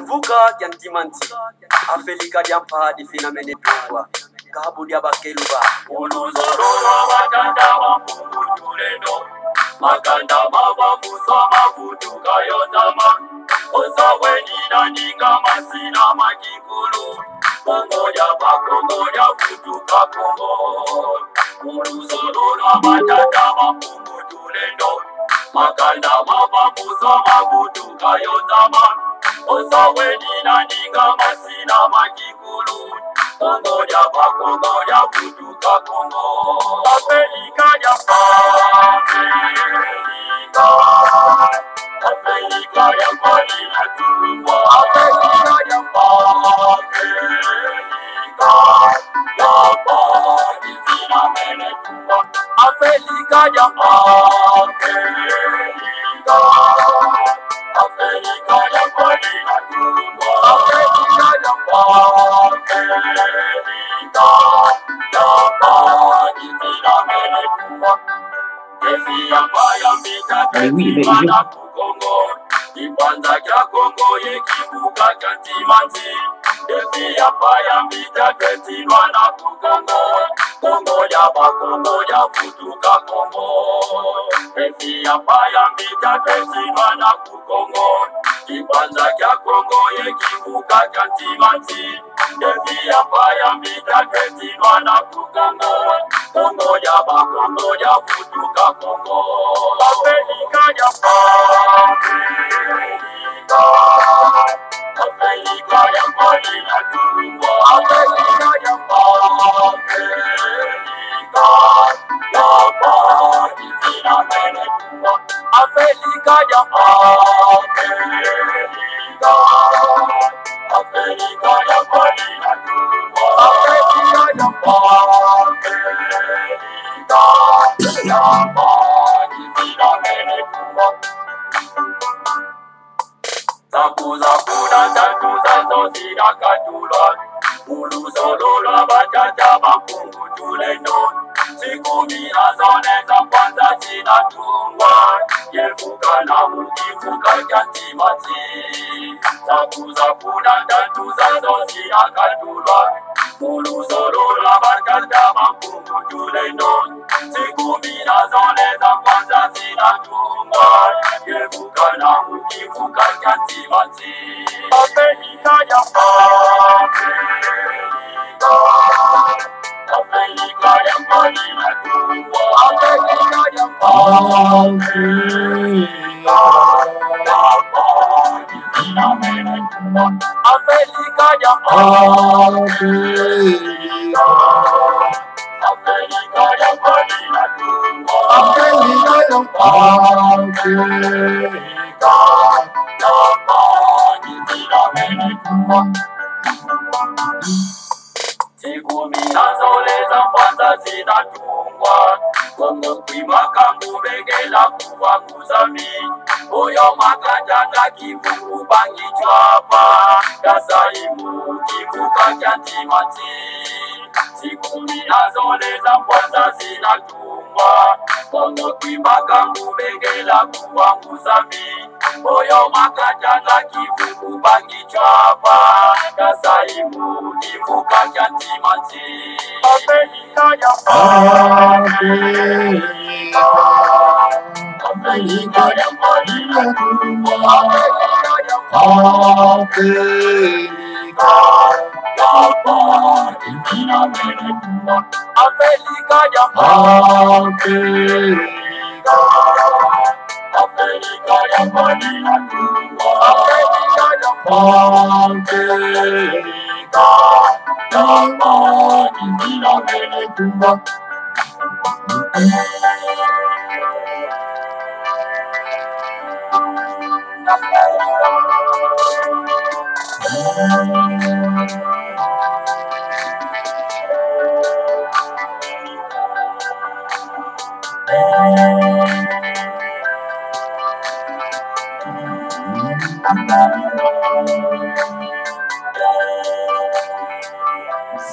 Kivuka kyantimanti Afelika dyampa di finamene tungwa Kabu dia bakeluba Uluzorora batanda wapungutuleno Makanda mava musa mafutuka yotama Osaweni na ninga masina makikulu Kongoja pa kongoja futuka kongo Uluzorora batanda wapungutuleno Makanda mava musa mafutuka yotama Osaweni na ninga masina makikulu Kongoja pa kongoja futuka kongo Afrika ya Afrika Afrika ya Malina tumbo Afrika ya Afrika Ya Palestina mene tumbo Afrika ya Afrika Afrika ya Malina tumbo Afrika ya Afrika Ipanza kya Kongo yekivuka kya Ntimanti Defi ya paya mbita ketinwa na kukongo Kongo ya bakongo ya futuka Kongo Defi ya paya mbita ketinwa na kukongo Ipanza kya Kongo yekivuka kya Ntimanti Defi ya paya mbita ketinwa na kukongo Kongo ya bakongo ya futuka Kongo Afrika ya Afrika ya Malina tumbo Afrika ya Afrika Ya Palestina mene tumbo Afrika ya Afrika Afrika ya Malina tumbo Afrika ya Afrika Ya Palestina mene tumbo Zakuza kuna tatuza zozira katulwa Uluzolola batata bakungu tuleno Sikumi azone za kwanza zinatungwa Yevuka na mukivuka kya Ntimanti Zakuza kuna tatuza zozira katulwa Uluzolola batata bakungu tuleno Sikumi azone za kwanza zinatungwa Yevuka na mukivuka kya Ntimanti Afrika ya Afrika Afrika ya Malina tumbo Afrika ya Afrika Ya Palestina mene tumbo Afrika ya Afrika Afrika ya Malina tumbo Afrika ya Afrika Ya Palestina mene tumbo Sikumi azole za kwanza zinatungwa Kongo kwimaka ngubegela kuvanguza mi Oyo makajanga kivuku bangi chwapa Kasaimu kivuka kya Ntimanti Sikumi azole za kwanza zinatungwa Kongo kwimaka ngubegela kuvanguza mi Oyo makajanga kivuku bangi chwapa Kasaimu kivuka kya Ntimanti Afrika ya Afrika Afrika ya Malina tumbo Afrika ya Afrika Ya Palestina mene tumbo Afrika ya Afrika Afrika ya Malina tumbo Afrika ya Afrika Ya Palestina mene tumbo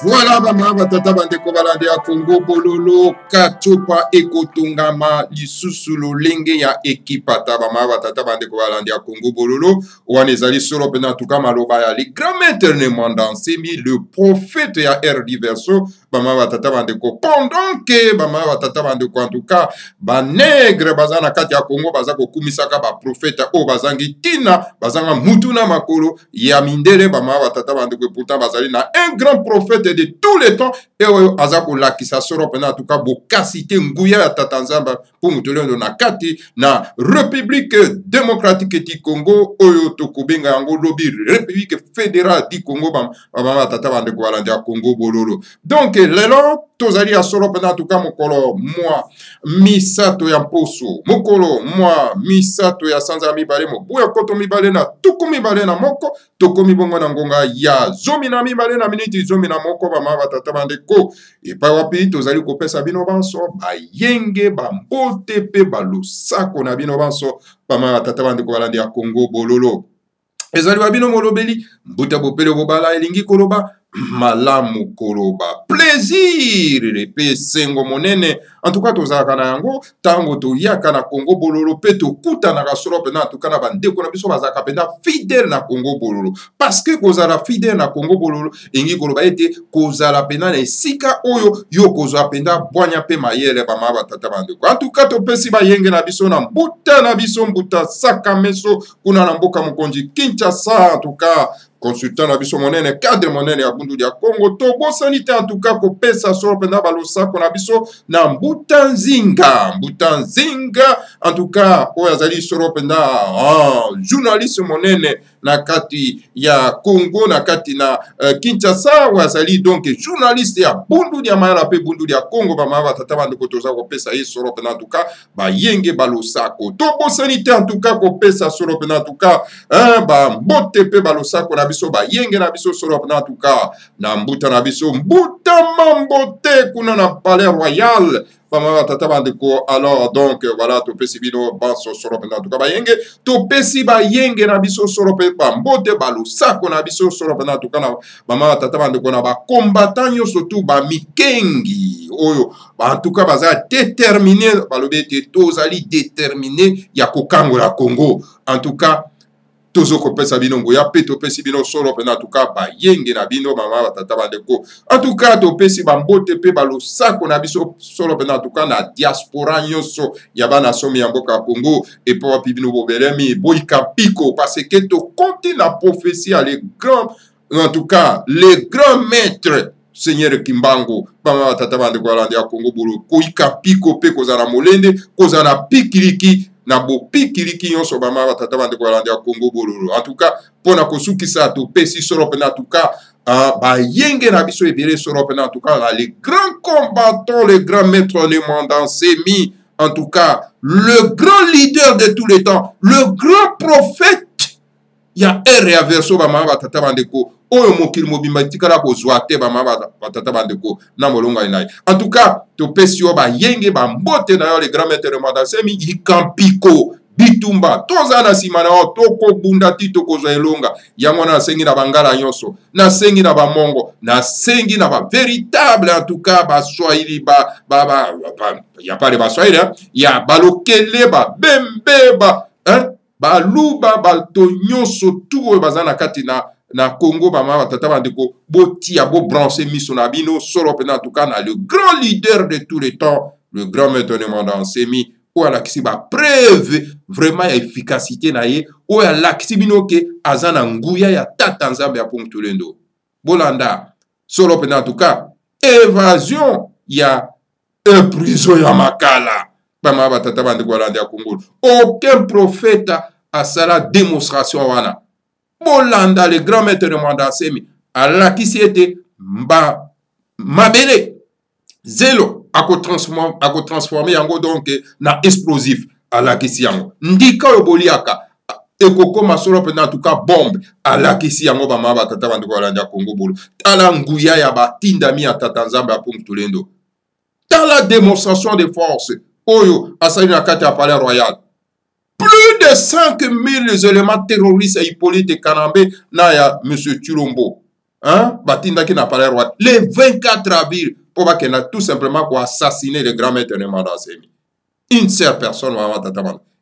Voilà, maman, batata bandeko balande ya Congo bololo kachopa ekotungama lisusu lolenge ya ekipata bama batata bandeko balande ya Congo bololo wana ezali solo pena tuka maloba ya le grand maître ne Nsemi le prophète ya R diverso bama batata bandeko pendant que bama batata bandeko en tout cas ba nègre bazana kati ya Congo baza kokumisaka ba prophète o bazangi tina bazanga mutuna makolo ya mindele bama batata bandeko pourtant bazali na un grand prophète de tous les temps et azako lakisa soro pena en tout cas bokasite nguya ya tatanzamba pour mutolendo na kati na République démocratique du Congo oyo tokobenga yango lobi République fédérale du Congo bama tata bande ko balandi ya Congo bololo donc lelo tozali ya soro pena en tout cas mokolo moi misato ya mposo mokolo moi misato ya sanza mibale mo boya koto mibale na tuku mibale na moko tokomi bongo na ngonga ya zomi na mibale na miniti zomi na moko bama batata bandeko epai wapi tozali kopesa bino banso bayenge bambote pe balosako na bino banso bama batata bandeko balandi ya Congo bololo ezali babino molobeli mbuta bopele bobala elingi koloba malamu koloba plaisir pe sengo monene en tout cas tozalaka na yango tango toyaka na Congo bololo pe tokutanaka solo pena en tout cas na bandeko na biso bazalaka pena fidèle na Congo bololo parce que kozala fidèle na Congo bololo engi koloba ete kozala pena na esika oyo yo kozwa pena bwanya pe mayele bama batata bandeko en tout cas topesi bayenge na biso na mbuta sakameso kuna na mboka mokonzi Kinshasa en tout cas consultant na biso monene cadre monene ya bundu ya Congo to bosanité en tout cas kopesa solo pena balosako na biso na mbuta nzinga en tout cas oyo azali solo pena journaliste monene na kati ya Congo na kati na Kinshasa oyo azali donc journaliste ya bundu ya mayala pe bundu ya Congo bama batata bandeko toza kopesa ye solo pena en tout cas bayenge balosako to bosanité en tout cas kopesa solo pena en tout cas ba mbote pe balosako na biso bayenge na biso solo pena en tout cas na mbuta na biso mbuta mambote kuna na palais royal bama tata bandeko alors donc voilà topesi bino banso solo pena en tout cas bayenge topesi bayenge na biso solo pe mbote balosako na biso solo pena en tout cas na bama tata bandeko na ba combattant yo surtout ba mikengi oyo en tout cas baza déterminé balobi te tozali déterminé ya kokangola Congo en tout cas tozo kopesa bino ngoya pe topesi bino solo pena en tout cas bayenge na bino mama batata bandeko en tout cas topesi bambote pe balosako na biso solo pena en tout cas na diaspora nyonso ya bana somi ya mboka Congo et po wapi bino bobelemi boyika piko parce que to compte la prophétie à les grands en tout cas les grands maîtres Seigneur Kimbango bama batata bandeko alandi ya Congo bolo koyika piko pe kozala molende kozala pikiliki na bopikiliki nyonso bama batata bandeko balandi ya Congo bololo en tout cas pona kosukisa topesi solo pena en tout cas bayenge na biso ebele solo pena en tout cas les grands combattants les grands maîtres ne Nsemi en tout cas le grand leader de tous les temps le grand prophète ya ere ya verso bama batata bandeko oyo mokili mobimba tikala kozwa te bama batata bandeko na molonga inayi en tout cas topesi yo bayenge bambote na yo le grand maître Nsemi ikampiko bitumba toza na nsima na yo tokobunda ti tokozwa elonga yango nasengi na bangala nyonso nasengi na bamongo nasengi na bavéritable en tout cas baswahili ya pale baswahili ya balokele babembe baluba bato nyonso tu oyo baza na kati na Congo bama batata bandeko botia bo brancher miso na bino solo pena en tout cas na le grand leader de tous les temps le grand maître Nsemi oyo alakisi ba preuve vraiment ya efficacité na ye oyo alakisi bino ke aza na nguya ya tata nzambe ya Pontolendo bolanda solo pena en tout cas évasion ya prison ya makala bama batata bandeko balandi ya Congo aucun prophète a sala démonstration wana bolanda le grand maître Nsemi alakisi ete mabele zelo ako transformer yango donc na explosif alakisi yango ndika oyo boliaka ekokoma solo pena en tout cas bombe alakisi yango bama batata bandeko balandi ya Congo bolo tala nguya ya batindami ya tata nzambe ya Pontolendo tala démonstration de force oyo asali na kati ya palais royal plus de 5000 éléments terroristes à Hippolyte Kanambe na ya monsieur Chilombo hein, batinda qui n'a pas le roi. Les 24 avril, pour qu'il a tout simplement pour assassiner le grand maître de Mandasemi. Une seule personne,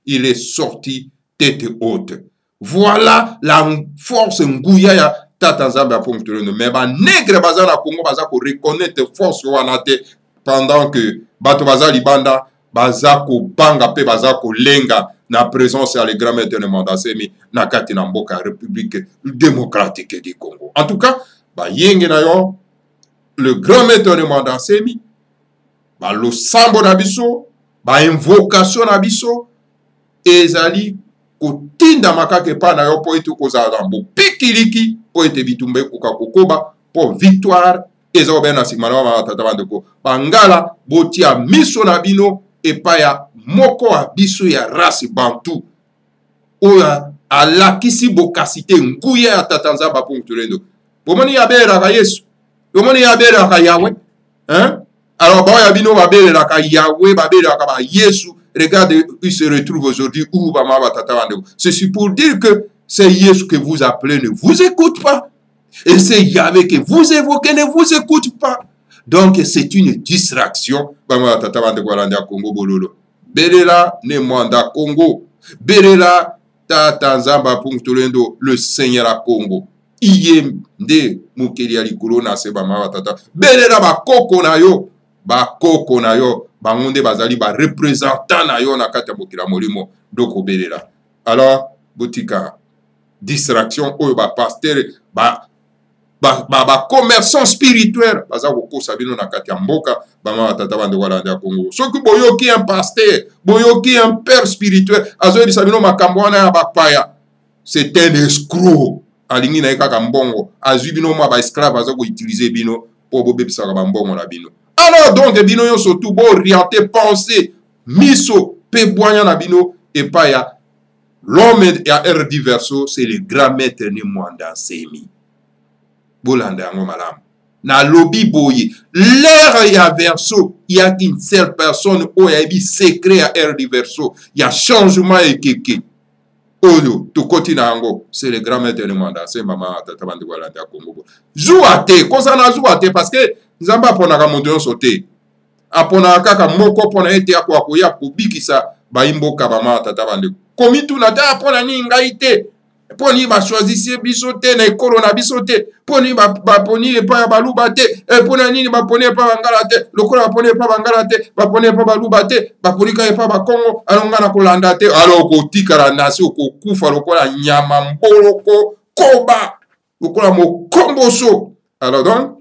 il est sorti tête haute. Voilà la force ngouya ya Tata Nzambe pour nous. Mais ba nègre baza na Congo baza ko reconnaître force wana te pendant que bato baza libanda baza ko banga pe baza ko lenga na présence ya le grand maître de Mandasemi na kati na mboka République démocratique du Congo. En tout cas, ba yenge na yo le grand maître de Mandasemi ba lo sambo na biso ba invocation na biso ezali kotinda makake pa na yo po ete kozala na bopikiliki po ete bitumba ekoka kokoba po victoire eza obe na nsima na batata bandeko bangala botia miso na bino epai ya moko ya biso ya race bantu oyo alakisi bokasi te nguya ya tata nzambe apunctulendo bomoni yabelelaka yesu bomoni yabelelaka yawe alors baoya bino babelelaka yawe babelelaka ba yesu. Regardez, il se retrouve aujourd'hui où c'est pour dire que c'est Yesu que vous appelez ne vous écoute pas. Et c'est Yahvé que vous évoquez ne vous écoute pas. Donc c'est une distraction. Belela ne manda Congo. Belela Tata Nzamba Punctolendo, le Seigneur à Congo. Iyem de Mukeli Alikuro na se bama tata. Belela ba koko na yo. Ba koko na yo. Bangonde bazali ba représentant na yo na kati ya mokila molimo doko belela. Alors botika distraction oyo ba pasteur ba commerçant spirituel baza kokosa bino na kati ya mboka bama tata bande wala ndia Congo. Soki boyoki un pasteur, boyoki un père spirituel azo ebisa bino makambo wana ya bapaya. C'est un escroc. Alingi na kaka mbongo azwi bino ma ba esclave azo ko utiliser bino po bobebisa ka mbongo na bino. Alors donc bino yo surtout bo orienter penser miso pe boanya na bino et pas ya l'homme ya R diverso c'est le grand maître ni mwanda semi bolanda ngo malamu na lobby boye l'air ya verso il y a une seule personne o ya bi secret ya R diverso il y a changement et keke oyo to kotina ngo c'est le grand maître ni mwanda semi mama tata bandi wala nda Congo jouate kozana jouate parce que Nzamba ponaka moto nyonso te aponaka kaka moko pona ete akwa koya kobikisa baimboka bama tata bande komi tuna ta pona ni ngai te poni ba choisir biso te na ekolo na biso te poni ba poni epa ya baluba te pona nini ba poni epa bangala te lokola ba poni epa bangala te ba poni epa baluba te ba poni ka epa ba Kongo alonga na kolanda te alors kotikala nasi okokufa lokola nyama mboloko koba lokola mokomboso. Alors donc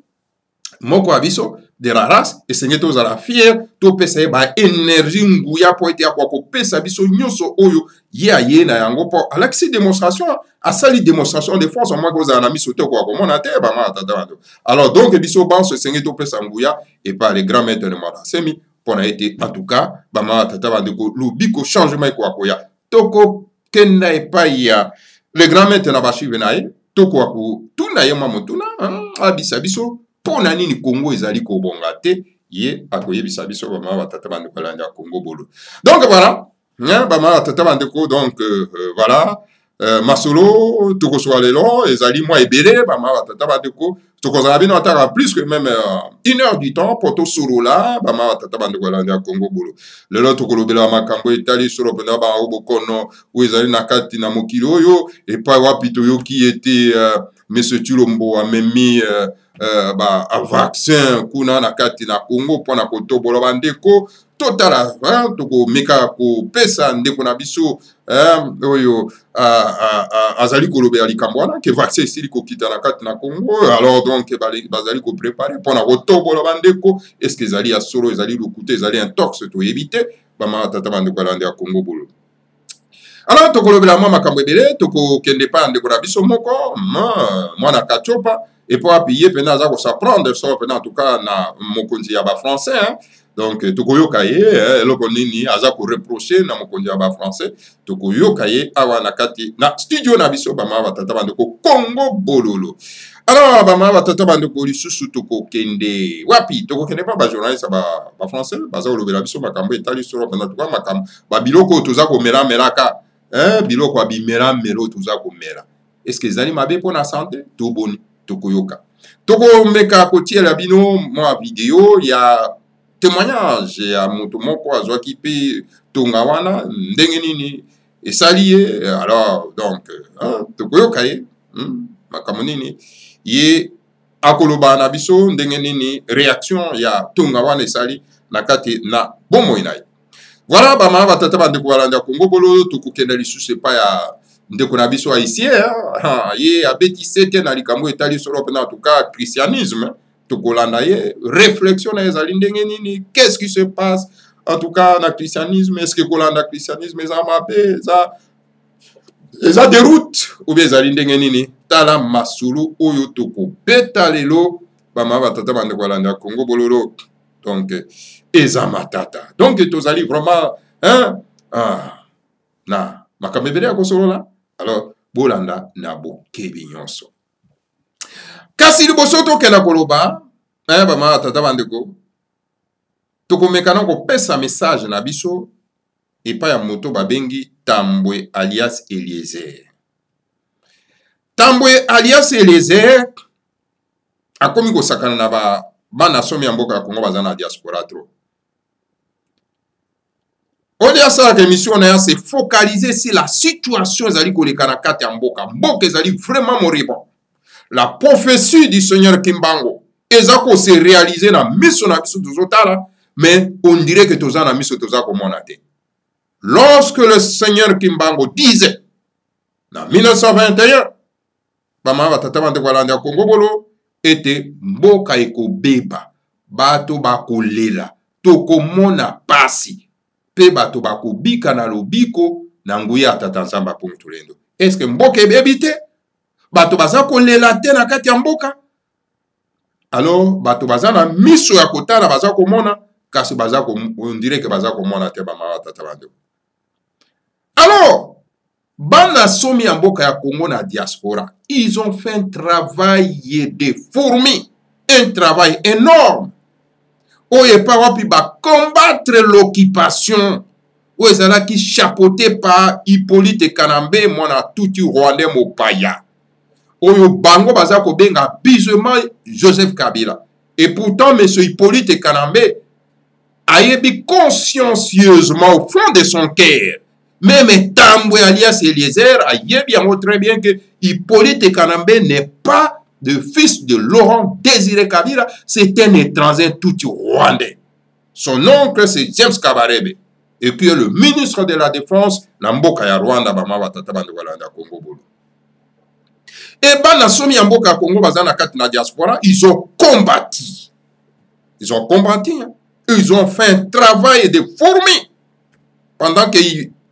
moko abiso de la race et seigneur to za fier to pesa ba énergie nguya po ete akwa ko pesa biso nyonso oyo ye na yango po alaxi démonstration asali démonstration de force moi ko za na miso to ko mona te ba ma tata. Alors donc biso ban ce seigneur to pesa nguya et par les grands maîtres de Manda semi pona été en tout cas ba ma tata bande ko lubiko changement ko akoya toko kenda e pa ya le grand maître na ba chivenaye toko ko tuna ye mamotuna abisa biso pona nini Congo ezali ko bonga te ye akoyebisa biso ba ma tata bande ko landa Congo bolo. Donc voilà ba ma tata bande ko donc voilà masolo toko so lelo ezali moi ebele ba ma tata bande ko toko za bino ataka plus que même 1 heure du temps pour to solo là ba ma tata bande ko landa Congo bolo. Lelo toko lobela makambo etali solo pena ba obokono où ezali na kati na mokilo yo et pas wapito yo qui était Monsieur Tulombo a memi ba vaccin kuna na kati na Congo pona ko tobola bandeko totala toko meka ko pesa ndeko na biso oyo azali kolobe ali kambwana ke vaccin isili ko kita na kati na Congo. Alors donc bazali ko préparer pona ko tobola bandeko est-ce que ezali ya solo ezali lokuta ezali un tox to éviter ba ma tata bandeko lande ya Congo bolo. Alors toko lobela mwa makambo ebele toko kende pa ndeko na biso moko mwana kachopa et pour appuyer pena za ko s'apprendre ça pena en tout cas na mokonzi ya ba français donc tokoyoka ye eloko nini aza ko reprocher na mokonzi ya ba français tokoyoka ye awa na kati na studio na biso ba ma batata bandeko Congo bololo. Alors ba ma batata bandeko lisusu toko kende wapi toko kende pa ba journaliste ba français baza olobela biso makambo etali solo pena tout cas makambo ba biloko toza ko mera meraka biloko abimera mero toza ko mera est-ce que ezali mabe pona santé to boni tokoyoka. Toko meka kotie la bino moi vidéo ya témoignage ya moto moko azwaki pe tongawana ndenge nini esali alors donc toko yokaye makambo nini ye akoloba na biso ndenge nini réaction ya tongawana esali na kati na bomoi na ye. Voilà bama batata bandeko balanda Congo bolo tokokenda lisusu pa ya ndeko na biso haïtien ye abeti sete na likambo etali solo pena en tout cas christianisme tokolanda ye réflexion na ezali ndenge nini, qu'est-ce qui se passe en tout cas na christianisme, est-ce que kolanda christianisme eza mabe eza déroute ou bien ezali ndenge nini, tala masulu oyo tokobeta lelo bama batata bandeko balanda Congo bololo donc eza matata donc tozali vraiment na makambo ebele ya kosolola. Alors, bolanda na bokebi nyonso. Kasi liboso tokenda koloba, bama tata bandeko, tokomekana kopesa message na biso epa ya moto babengi Tambwe alias Eliezer. Tambwe alias Eliezer akomi kosakana na bana somi ya mboka ya Congo baza na diaspora trop. On est à ça que l'émission s'est focalisée sur la situation zali kolekana kati ya mboka. Mboka zali vraiment moribond. La prophétie du Seigneur Kimbango ezako se réaliser na miso na biso tozotala, mais on dirait que toza na miso toza komona te. Lorsque le Seigneur Kimbango disait na 1921 bama batata bandeko balanda Congo bolo ete mboka ekobeba bato bakolela tokomona pasi pe bato bakobika na lobiko na nguya atata nzamba pongtulendo. Est-ce que mboka ebebi te? Bato baza kolela te na kati ya mboka? Alors bato baza na miso ya kotala baza komona kasi baza on dirait que baza komona te bama atata bando. Alors bana somi ya mboka ya Congo na diaspora, ils ont fait un travail de fourmi, un travail énorme. Oye pa wapi ba combattre l'occupation ou ezala ki chapeauté par Hippolyte Kanambe mwana tuti rwandais mopaya. Oyo bango baza ko benga bizement Joseph Kabila. Et pourtant monsieur Hippolyte Kanambe ayebi consciencieusement au fond de son cœur, même Tambwe alias Eliezer ayebi yango très bien que Hippolyte Kanambe n'est pas de fils de Laurent Désiré Kabila, c'est un étranger tout rwandais. Son oncle c'est James Kabarebe et puis le ministre de la Défense Namboka ya Rwanda bama batata bande walanda Congo bolo. Et bana somi ya mboka ya Congo bazana kati na diaspora, ils ont combattu. Ils ont combattu. Hein? Ils ont fait un travail de fourmi pendant que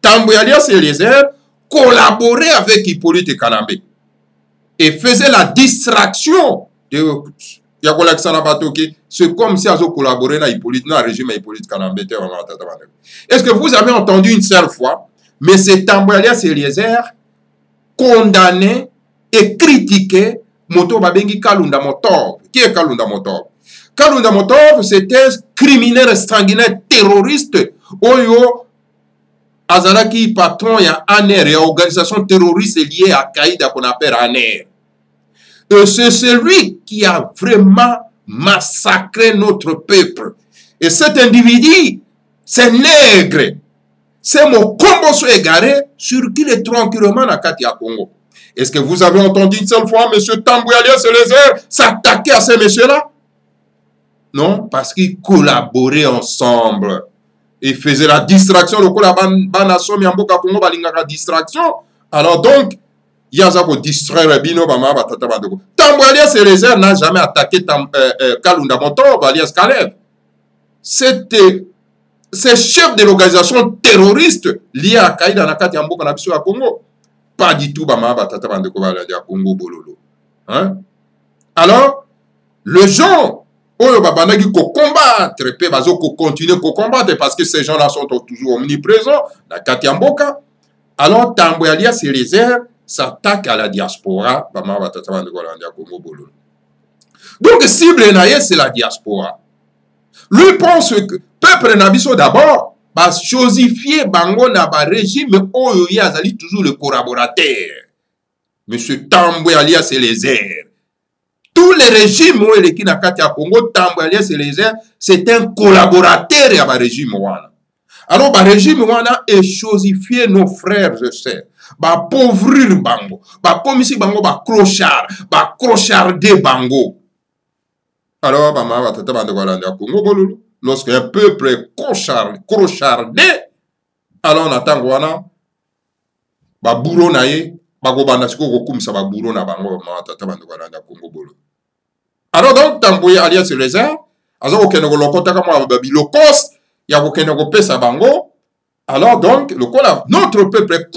Tambwe alias Eliezer collaborait avec Hippolyte Kanambe et faisait la distraction de c'est comme si ils ont collaboré dans Hippolyte, dans le régime Hippolyte Kanambe. Est-ce que vous avez entendu une seule fois mais c'est Tambwe alias Eliezer condamné et critiqué Moto Babengi Kalunda Motov? Qui est Kalunda Motov? Kalunda Motov, c'était criminel sanguinaire terroriste. Oyo Azalaki patron ya ANER et organisation terroriste liée à Qaïda qu'on appelle ANER. Et c'est celui qui a vraiment massacré notre peuple. Et cet individu, c'est nègre. C'est mon combo égaré sur qui est tranquillement à Katia Congo. Est-ce que vous avez entendu une seule fois M. Tambwe alias Eliezer s'attaquer à ces messieurs-là? Non, parce qu'ils collaboraient ensemble. Ils faisaient la distraction. Le collaboration, Miyamboka Congo, balingaka distraction. Alors donc, il y a ça pour distraire Bino Bama Batata Bandeko. Tambwe alias Eliezer n'a jamais attaqué Kalunda Motov alias Kalev. C'était ces chefs de l'organisation terroriste liée à Qaïda Nakati Yamboka Nabiso à Congo. Pas du tout Bama Batata Bandeko Baladia Congo Bololo. Hein? Alors, le genre oyo babandaki ko combattre pe bazo ko continuer ko combattre parce que ces gens-là sont toujours omniprésents na kati ya mboka. Alors Tambwe alias Eliezer s'attaque à la diaspora bama batata bande ko landa Congo bololo. Donc cible naye c'est la diaspora. Lui pense que peuple na biso d'abord ba chosifier bango na ba régime oyo ya azali toujours le collaborateur. Monsieur Tambwe alias Eliezer tous les régimes où les qui na kati ya Congo tambo Alliance Réserve, c'est un collaborateur ya ba régime wana. Alors ba régime wana est chosifié nos frères et sœurs. Ba pauvrir bango, ba komisi bango ba crocharder bango. Alors ba ma tata bande kolanda Congo bolulu, lorsque un peuple est crochardé, alors on attend wana ba bourreau na ye, ba go banda siko ko kumisa ba bourreau na bango ma tata bande kolanda Congo bolulu. Alors donc tamboye Alliance Réserve, azo okene ko lokota kama ba bilokos ya kokene ko pesa bango. Alors donc notre peuple est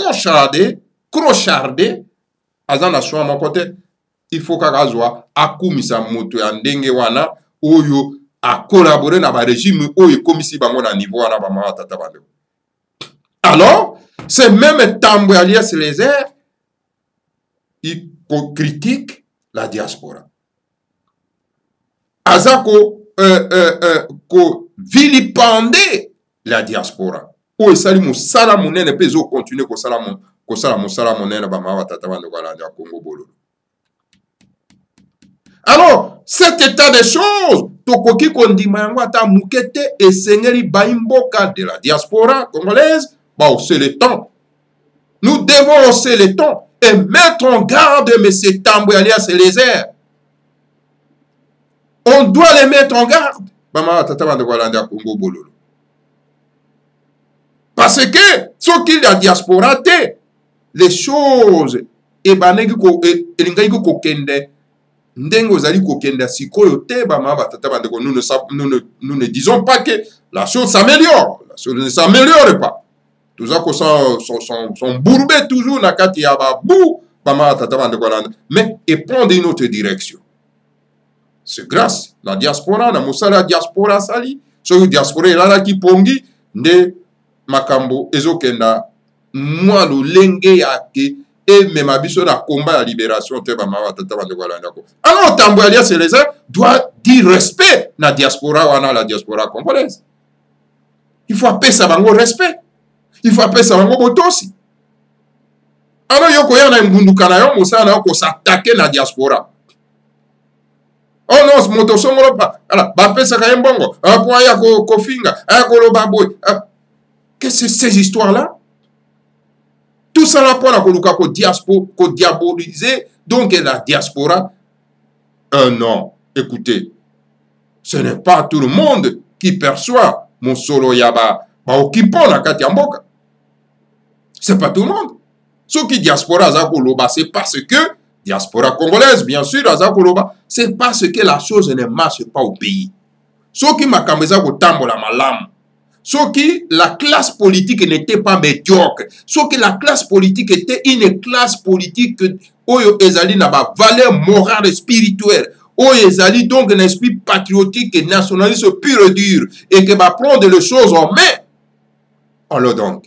crochardé, aza na soin mon côté, il faut qu'azwa akumisa moto ya ndenge wana oyo a collaborer na ba régime oyo komisi bango na niveau wana ba ma tata bande. Alors, c'est même tamboye Alliance Réserve, il critique la diaspora. Azako vilipender la diaspora. O esali musala munene pe zo continuer ko sala musala munene ba mawa tata bande ko landa Congo bololo. Alors, cet état des choses, tokoki kondima yango ata mukete esengeli baimboka de la diaspora congolaise, ba hausser le temps. Nous devons hausser le temps et mettre en garde M. Tamboye Alliance Réserve. On doit les mettre en garde. Parce que, ce qu'il y a diaspora, les choses, et nous ne disons pas que la chose s'améliore. La chose ne s'améliore pas. Tous ça sont bourbés toujours, mais et prendre une autre direction. C'est grâce la diaspora, na musala diaspora sali, so diaspora la ki pongi nde makambo ezokenda mwa lolenge yake et même abiso na combat la libération te ba mawa tata bande kolanda ko. Alors Tamboye Alliance Réserve doit dire respect na diaspora wana la diaspora congolaise. Il faut appeler ça bango respect. Il faut appeler ça bango botosi. Alors yoko yana mbunduka na yo musala ko s'attaquer na diaspora. Oh non, moto songolo pa. Alors, bapesa kayembongo. Pour ya ko finga, ko baboy. Qu'est-ce que c'est ces histoires-là? Tout ça là pour la koluka ko diaboliser donc la diaspora. Non, écoutez. Ce n'est pas tout le monde qui perçoit mon solo yaba ba okipo na kati ya mboka. C'est pas tout le monde. Ce qui diaspora za koloba, c'est parce que diaspora congolaise, bien sûr, c'est parce que la chose ne marche pas au pays. Ce qui m'a kameza ko tambola malam. Ce qui la classe politique n'était pas médiocre. Ce qui la classe politique était une classe politique oyo ezali na ba valeur morale et spirituelle. Oyo ezali donc un esprit patriotique et nationaliste pur et dur et que va prendre les choses en main. Alors donc,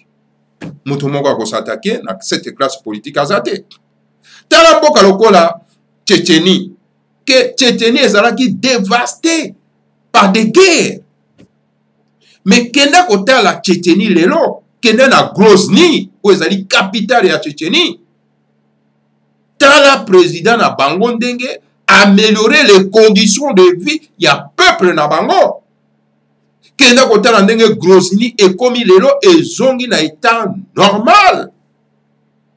mutumonga ko s'attaquer na cette classe politique azate. Tala mboka lokola Tchétchénie, que Tchétchénie ezalaki dévastée par des guerres. Mais kenda kota la Tchétchénie lelo, kenda na Grozny, où ezali capitale ya Tchétchénie. Tala président na bango ndenge améliorer les conditions de vie ya peuple na bango. Kenda kota na ndenge Grozny ekomi lelo ezongi na état normal.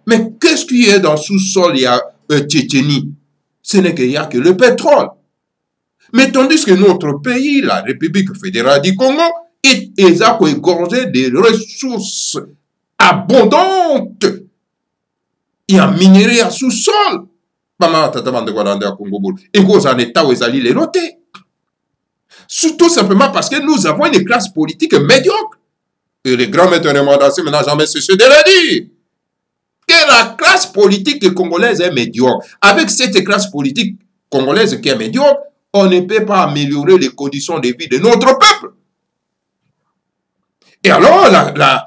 Mais qu'est-ce qu'il y a dans le sous-sol, il y a Tchétchénie? Ce n'est qu'il n'y a que le pétrole. Mais tandis que notre pays, la République fédérale du Congo, est égorgé des ressources abondantes. Il y a minerai à sous-sol. Et cause en état où ils allaient les noter. Tout simplement parce que nous avons une classe politique médiocre. Et les grands maîtres de mandat, maintenant jamais cessé de le dire. Que la classe politique congolaise est médiocre. Avec cette classe politique congolaise qui est médiocre, on ne peut pas améliorer les conditions de vie de notre peuple. Et alors, la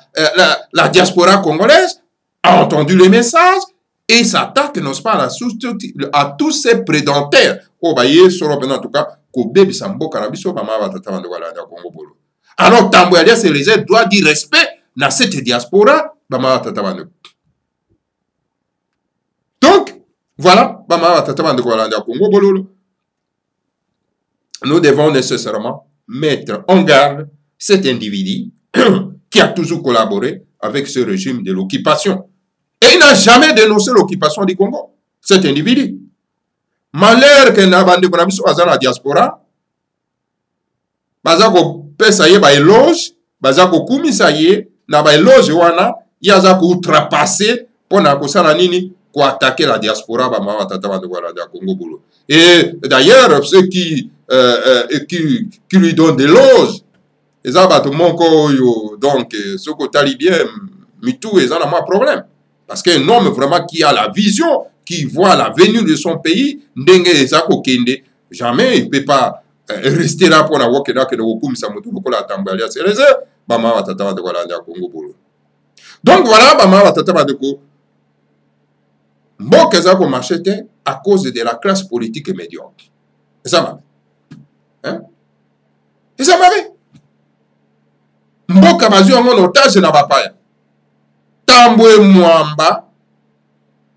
diaspora congolaise a entendu les messages et s'attaque, n'est-ce pas, à tous ces prédateurs. En tout cas, alors, Tamboye Alliance Réserve doit dire respect dans cette diaspora. Donc, voilà, nous devons nécessairement mettre en garde cet individu qui a toujours collaboré avec ce régime de l'occupation. Et il n'a jamais dénoncé l'occupation du Congo, cet individu. Malheur que na bande konabiso baza na diaspora, baza ko pesa ye ba éloge, baza ko kumisa ye na ba éloge wana, yaza ko outrepasser pour na kosala nini ko attaquer la diaspora ba mama tata bande ko la Congo bolo. Et d'ailleurs ceux qui lui donnent des loges, ils ont battu mon corps, donc ce que talibien mitou ils ont un problème. Parce qu'un homme vraiment qui a la vision, qui voit l'avenir de son pays, jamais il ne peut pas rester là pour avoir quelqu'un qui est au Congo. Donc voilà, Mboka marchait à cause de la classe politique médiocre. Et ça m'a. Hein? Et ça m'a. Mboka bazu en otage na bapaya. Tambwe Mwamba,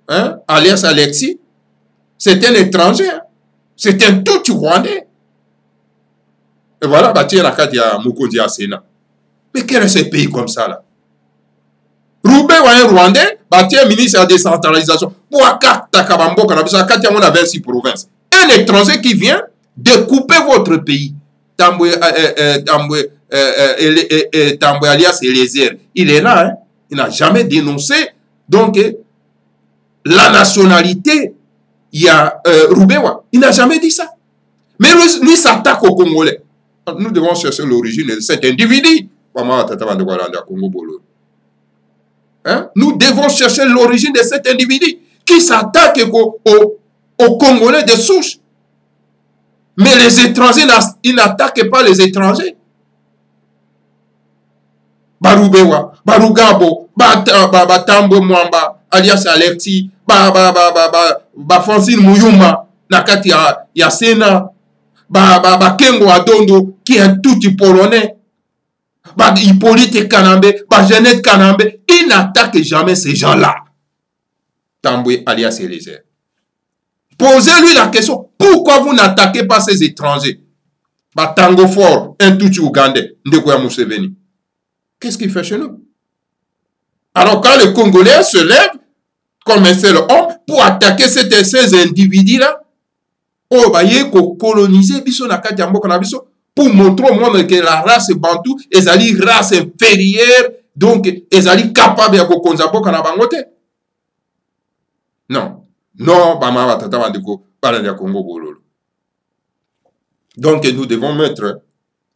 hein, alias Alexis, c'est un étranger, hein? C'est un tout Rwandais. Et voilà, bah tiens la carte ya Mukonzi Asena. Mais quel est ce pays comme ça là? Roubé ou un Rwandais, bah tiens ministre de la décentralisation. Pour la carte Takabamboka, la carte on a 26 provinces. Un étranger qui vient découper votre pays. Tambwe alias Eliezer, il est là, hein? Il n'a jamais dénoncé donc la nationalité. Il y a Roubewa. Il n'a jamais dit ça. Mais lui s'attaque aux Congolais. Nous devons chercher l'origine de cet individu. Hein? Nous devons chercher l'origine de cet individu qui s'attaque aux Congolais de souche. Mais les étrangers, ils n'attaquent pas les étrangers. Barubewa, Barugabo, Batambo Mwamba, alias Alexis, Francine Muyuma, Nakati Yasena, Kengo Adondo, qui est un tout polonais, Hippolyte Kanambe, Jeannette Kanambe, ils n'attaquent jamais ces gens-là. Tambwe alias Eliezer. Posez-lui la question, pourquoi vous n'attaquez pas ces étrangers? Tango Fort, un tout Ougandais, Ndekoya Museveni. Qu'est-ce qu'il fait chez nous? Alors quand les Congolais se lèvent comme un seul homme pour attaquer ces individus-là, oh, bah, il faut coloniser pour montrer au monde que la race bantou est une race inférieure, donc elle est capable de konzabo kana bangote. Non, non, bah tata bandiko parler Congo bololo. Donc nous devons mettre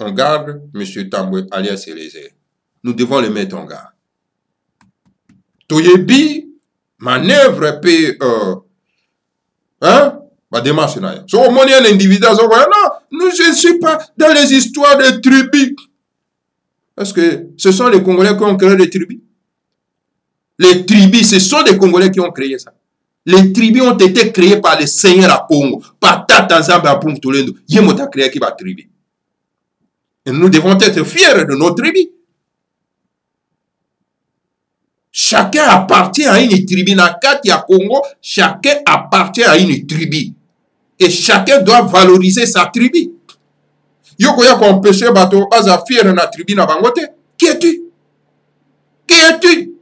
en garde M. Tambwe alias Eliezer. Nous devons le mettre en garde. Toyebi, manœuvre, hein? Bah, démarche, n'a so, on est un individu, non, je ne suis pas dans les histoires de tribus. Parce que ce sont les Congolais qui ont créé les tribus. Les tribus, ce sont les Congolais qui ont créé ça. Les tribus ont été créées par les seigneurs à Congo, par Tata Nzamba Pum Tolendo. Yemota créé qui va tribu. Et nous devons être fiers de nos tribus. Chacun appartient à une tribu. Dans le cas du Congo, chacun appartient à une tribu. Et chacun doit valoriser sa tribu. Yoko ya empêcher bato baza fier na tribu na bangote. Qui es-tu? Qui es-tu?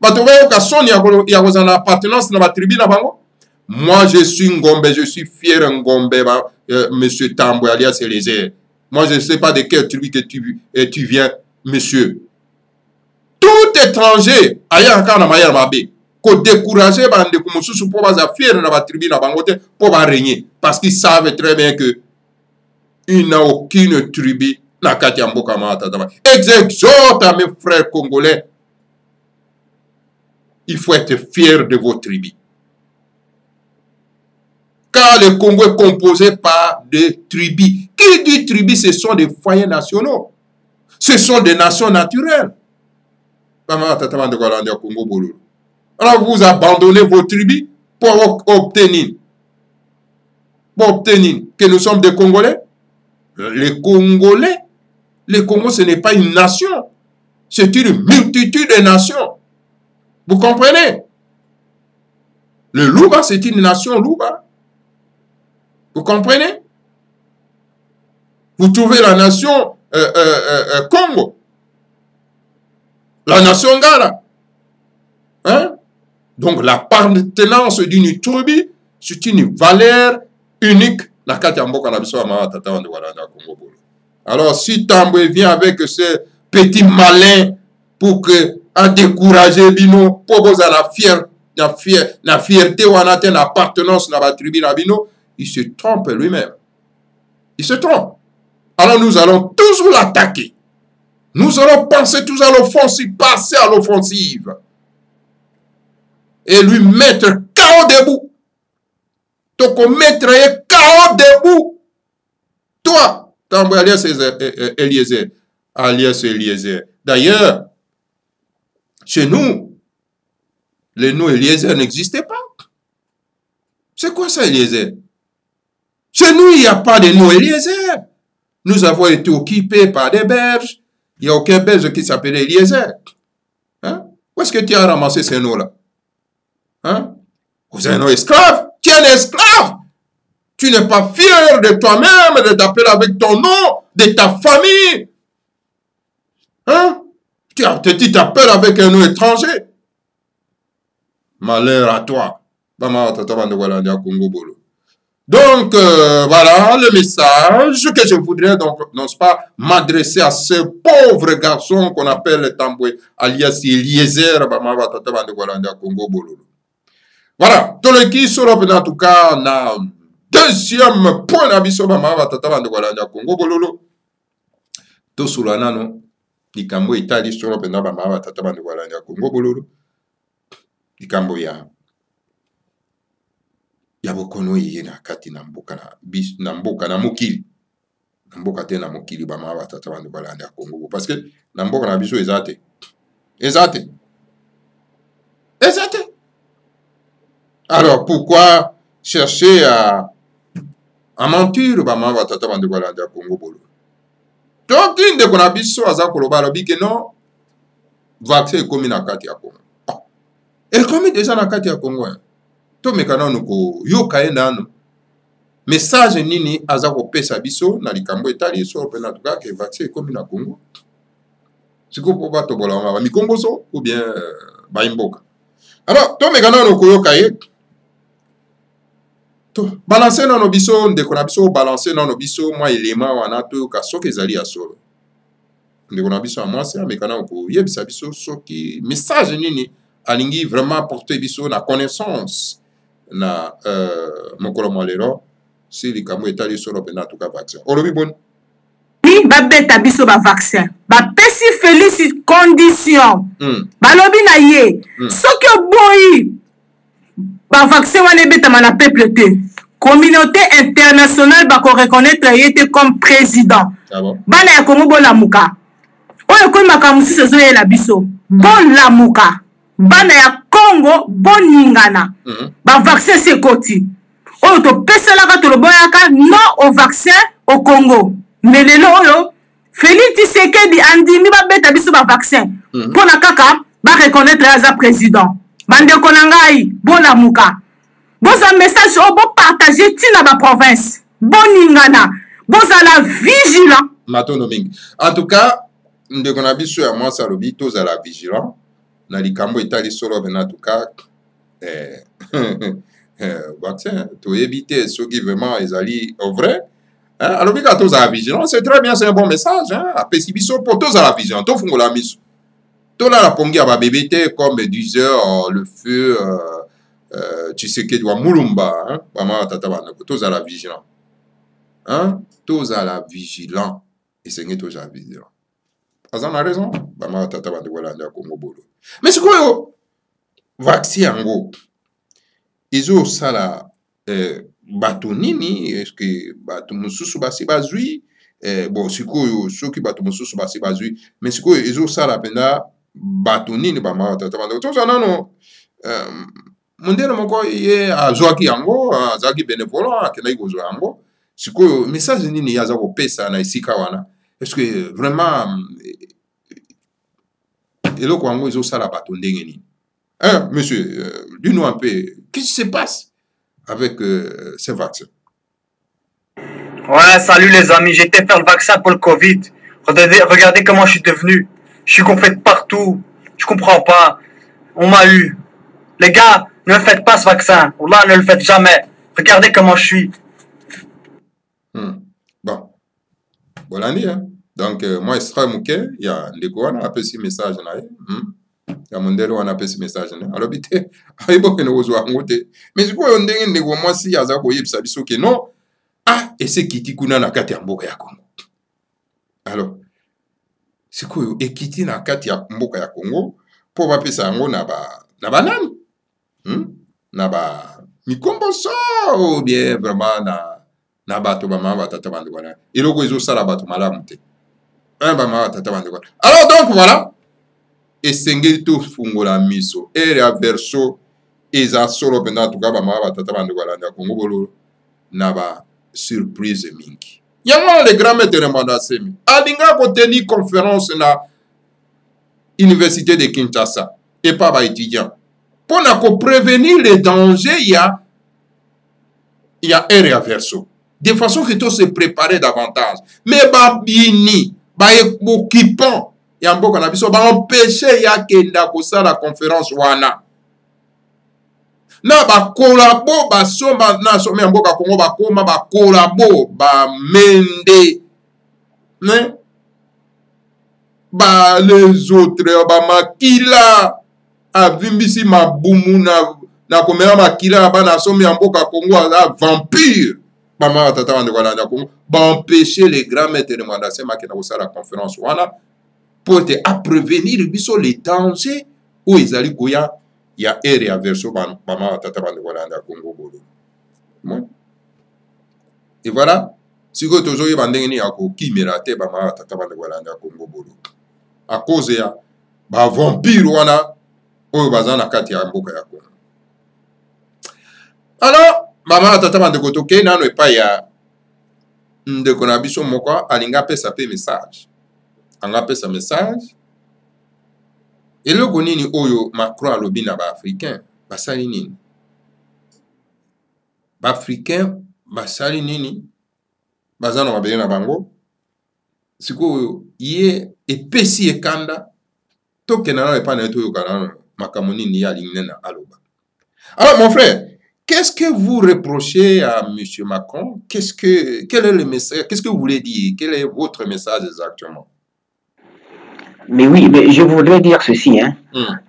Bato ba ka soni ya kozana appartenance na ba tribu na bango. Moi je suis Ngombe, je suis fier Ngombe monsieur Tambwe alias Eliezer. Moi je ne sais pas de quelle tribu que tu viens monsieur. Tout étranger aya kana mayar mabe ko décourager bande ko mususu po baza fier na ba tribu na bangote po ba régner parce qu'ils savent très bien que il n'a aucune tribu na kati ya mboka mata. Exhorte à mes frères congolais, il faut être fier de vos tribus. Car le Congo est composé par des tribus. Qui dit tribus? Ce sont des foyers nationaux. Ce sont des nations naturelles. Alors vous abandonnez vos tribus pour obtenir que nous sommes des Congolais. Les Congolais, le Congo ce n'est pas une nation, c'est une multitude de nations. Vous comprenez? Le Luba c'est une nation Luba. Vous comprenez? Vous trouvez la nation Congo, la nation Ngala. Hein? Donc l'appartenance d'une tribu, c'est une valeur unique. Alors si Tambwe vient avec ce petit malin pour que à décourager Bino, pour la fierté ou l'appartenance dans la tribu Bino, il se trompe lui-même. Il se trompe. Alors nous allons toujours l'attaquer. Nous allons penser tous à l'offensive, passer à l'offensive. Et lui mettre KO debout. Donc on mettrait KO debout. Toi, Tambwe alias Eliezer. Alias Eliezer. D'ailleurs, chez nous, le nom Eliezer n'existait pas. C'est quoi ça, Eliezer? Chez nous, il n'y a pas de nom Eliezer. Nous avons été occupés par des Belges. Il n'y a aucun Belge qui s'appelait Eliezer. Hein? Où est-ce que tu as ramassé ces noms-là? Hein? Vous êtes un esclave? Tu es un esclave! Tu n'es pas fier de toi-même, de t'appeler avec ton nom, de ta famille. Hein? Tu t'appelles avec un nom étranger. Malheur à toi. Donc, voilà le message que je voudrais donc, non pas m'adresser à ce pauvre garçon qu'on appelle Tambwe, alias Eliezer. Voilà, tout le qui sera en tout cas, na deuxième point d'abisso, Congo Bololo. Tout sur la nano, Nikambo Italie sera pendant Congo Bololo. Nikambo ya. Ya bokono ye na kati na mboka na mokili. Na mboka te na mokili ba ma tata bande balanda Congo parce que na mboka na biso ezate. Ezate. Ezate. Alors pourquoi chercher à mentir ba ma tata bande balanda Congo bolo. Donc inde kona biso aza koloba lobi ke non vaccin comme na kati ya Congo. Et comme déjà na kati ya Congo. To mekana nuko yoka endano message nini aza ko pesa biso na likambo etali so pena tuka ke vaccin comme na Congo siko po ba to bola ma mikomboso ou bien ba imboka. Alors to mekana nuko yoka ye to balancer na no biso ndeko na biso balancer na no biso moi élément wana to ka soki ezali asolo ndeko na biso moi c'est mekana ko yebisa biso soki message nini alingi vraiment porter biso na connaissance na mokolo molero si likambo etali solo pena tuka vaccin olobi bon ni babeta biso ba vaccin ba pesi Félix condition balobi na ye soki oboyi ba vaccin wana betama na peuple te communauté internationale ba ko reconnaître ye te comme président bana ya Congo bolamuka oyo ko makamusi sezo ye la biso bolamuka bana ya Congo boningana ba vaccin se koti oyo to peselaka to loboyaka non au vaccin au Congo mais lelo oyo Félix Tshisekedi andimi ba beta biso ba vaccin pona kaka ba reconnaître aza président bandeko na ngai bolamuka boza message o bo partager tina ba province boningana boza la vigilant matono mingi en tout cas ndeko na biso ya moi salobi toza la vigilant na likambo etali solo bena tuka vaccin to éviter ceux qui vraiment ezali au vrai alors que tous à la vigilance c'est très bien, c'est un bon message à pesibiso pour tous à la vigilance to fungola miso to la pongi ba bébé comme 10 heures le feu tu sais que doit mulumba mama tata bana tous à la vigilance tous à la vigilance et c'est tous à la vigilance azan a raison mama tata bana wala nda Congo bolo. Mais c'est quoi vaccin yango izo sala bato nini est-ce que bato mususu basi bazui bon sikoyo soki bato mususu basi bazui mais sikoyo izo sala penda bato nini ba ma tata bando to zanano mondelo moko ye azwaki yango azaki bénévole akena igozo yango sikoyo message nini yaza ko pesa na isika wana est-ce que vraiment eloko yango izo sala bato ndenge nini monsieur dis-nous un peu qu'est-ce qui se passe avec ces vaccins. Ouais, salut les amis, j'étais faire le vaccin pour le Covid. Regardez comment je suis devenu. Je suis gonflé de partout. Je comprends pas. On m'a eu. Les gars, ne le faites pas ce vaccin. Là, ne le faites jamais. Regardez comment je suis. Bon. Bonne année, hein. Donc, moi, Isra Mouké, il y a des quoi, on a appelé ce message. Il y a mon délo, on a appelé ce message. Alors, vite, il y a beaucoup de choses à côté. Mais c'est quoi, on dit que moi, si il y a ça, que non. Ah, et c'est qui tikuna na kati ya mboka ya Congo. Alors, c'est quoi, et kiti na kati ya mboka ya Congo, pour bapesa yango na ba nani? Na ba mikombo so, ou bien vraiment na bato ba mama tata bande wana. Eloko ezo sala bato malamu te. Ba mama tata bande wana. Alors donc voilà. Esengeli to fungola miso. Ere verso eza solo pendant tout cas ba mama tata bande wana ya Congo bolo na ba surprise mingi. Yango le grand maître Rwanda Semi. Alinga ko teni conférence na Université de Kinshasa et pas ba étudiant. Pour prévenir les dangers, il y a un verso. De façon que tout se préparer davantage. Mais ba bini, ba occupant, il y a un peu qu'on a vu ça, ba empêcher ya kenda ko sa la conférence wana. Na ba kolabo ba somba na somme ya mboka Kongo ba koma ba kolabo ba mende. Ne? Ba les autres ba makila avimbisi mabumu na komela makila ba na somme ya mboka Kongo a vampire. Ba ma tata wande kwa na Kongo ba empêcher les grands maîtres de Mandase makina ko sa la conférence wana pour te prévenir biso les dangers où ezali koya. Il y a area verso bama tata bande kolanda Congo bolo. Bon. Et voilà, si vous toujours bandengeni yako kimera te bama tata bande kolanda Congo bolo. À cause ya ba vampire wana oyo bazana kati ya mboka ya Congo. Alors, bama tata bande kotoke nano epa ya ndeko na biso moko alinga pesa pe message. Anga pesa message. Et le nini oyo Macron alobi na ba africain basali nini? Ba africain basali nini? Bazana mabele na bango. Siko ye epesi ekanda tokena na epa na to kana makamoni ni ya lingena aloba. Alors mon frère, qu'est-ce que vous reprochez à monsieur Macron? Quel est le message? Qu'est-ce que vous voulez dire? Quel est votre message exactement? Mais oui, mais je voudrais dire ceci, hein.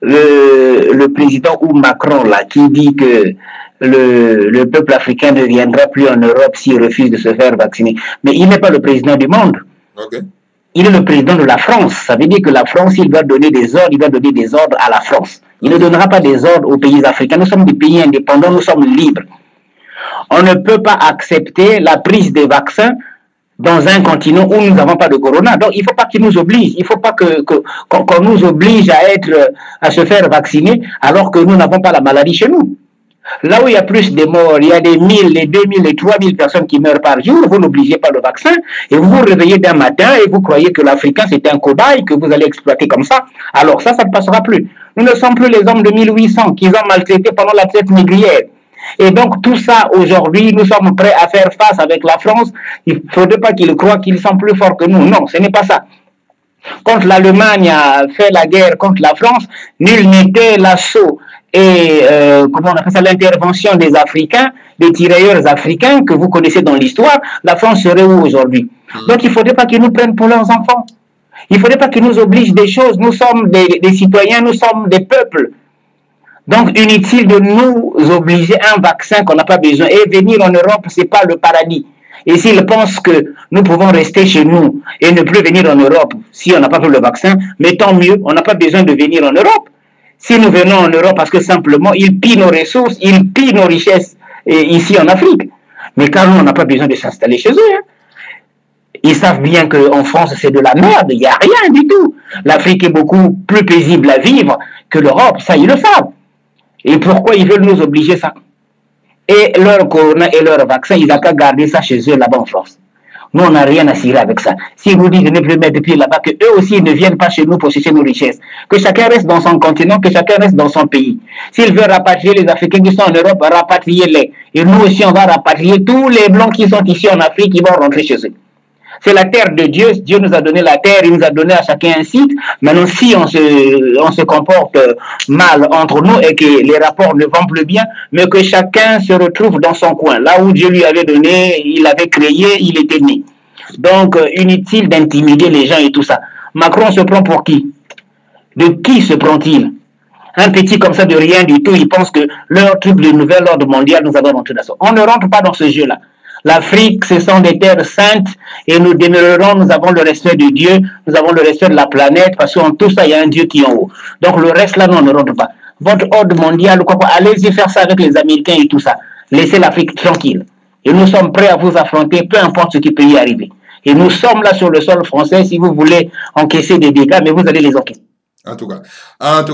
Le président ou Macron, là, qui dit que le peuple africain ne viendra plus en Europe s'il refuse de se faire vacciner. Mais il n'est pas le président du monde. Okay. Il est le président de la France. Ça veut dire que la France, il doit donner des ordres, il doit donner des ordres à la France. Il ne donnera pas des ordres aux pays africains. Nous sommes des pays indépendants, nous sommes libres. On ne peut pas accepter la prise des vaccins dans un continent où nous n'avons pas de corona. Donc, il ne faut pas qu'ils nous obligent. Il ne faut pas qu'on nous oblige à se faire vacciner alors que nous n'avons pas la maladie chez nous. Là où il y a plus de morts, il y a des 1000, les 2000, les 3000 personnes qui meurent par jour, vous n'obligez pas le vaccin et vous vous réveillez d'un matin et vous croyez que l'Africain c'est un cobaye que vous allez exploiter comme ça. Alors ça ne passera plus. Nous ne sommes plus les hommes de 1800 qu'ils ont maltraités pendant la traite négrière. Et donc tout ça, aujourd'hui, nous sommes prêts à faire face avec la France. Il ne faudrait pas qu'ils croient qu'ils sont plus forts que nous. Non, ce n'est pas ça. Quand l'Allemagne a fait la guerre contre la France, nul n'était l'assaut et comment on appelle ça, l'intervention des Africains, des tirailleurs africains que vous connaissez dans l'histoire. La France serait où aujourd'hui? Donc il ne faudrait pas qu'ils nous prennent pour leurs enfants. Il ne faudrait pas qu'ils nous obligent des choses. Nous sommes des citoyens, nous sommes des peuples. Donc, inutile de nous obliger à un vaccin qu'on n'a pas besoin. Et venir en Europe, ce n'est pas le paradis. Et s'ils pensent que nous pouvons rester chez nous et ne plus venir en Europe si on n'a pas fait le vaccin, mais tant mieux, on n'a pas besoin de venir en Europe. Si nous venons en Europe parce que simplement, ils pillent nos ressources, ils pillent nos richesses ici en Afrique. Mais car nous, on n'a pas besoin de s'installer chez eux. Hein. Ils savent bien qu'en France, c'est de la merde, il n'y a rien du tout. L'Afrique est beaucoup plus paisible à vivre que l'Europe, ça ils le savent. Et pourquoi ils veulent nous obliger ça? Et leur corona et leur vaccin, ils n'ont qu'à garder ça chez eux là-bas en France. Nous, on n'a rien à cirer avec ça. Si vous dites de ne plus mettre pied là-bas, que eux aussi ne viennent pas chez nous pour chercher nos richesses. Que chacun reste dans son continent, que chacun reste dans son pays. S'ils veulent rapatrier les Africains qui sont en Europe, rapatriez-les. Et nous aussi, on va rapatrier tous les Blancs qui sont ici en Afrique, qui vont rentrer chez eux. C'est la terre de Dieu. Dieu nous a donné la terre, il nous a donné à chacun un site. Maintenant, si on se comporte mal entre nous et que les rapports ne vont plus bien, mais que chacun se retrouve dans son coin, là où Dieu lui avait donné, il avait créé, il était né. Donc, inutile d'intimider les gens et tout ça. Macron se prend pour qui? De qui se prend-il? Un petit comme ça de rien du tout, il pense que leur truc de nouvel ordre mondial nous avons rentré dans ça. On ne rentre pas dans ce jeu-là. L'Afrique, ce sont des terres saintes et nous demeurerons, nous avons le respect de Dieu, nous avons le respect de la planète parce qu'en tout ça, il y a un Dieu qui est en haut. Donc le reste là, non, on ne rentre pas. Votre ordre mondial, allez-y faire ça avec les Américains et tout ça. Laissez l'Afrique tranquille. Et nous sommes prêts à vous affronter, peu importe ce qui peut y arriver. Et nous sommes là sur le sol français, si vous voulez encaisser des dégâts, mais vous allez les encaisser. En tout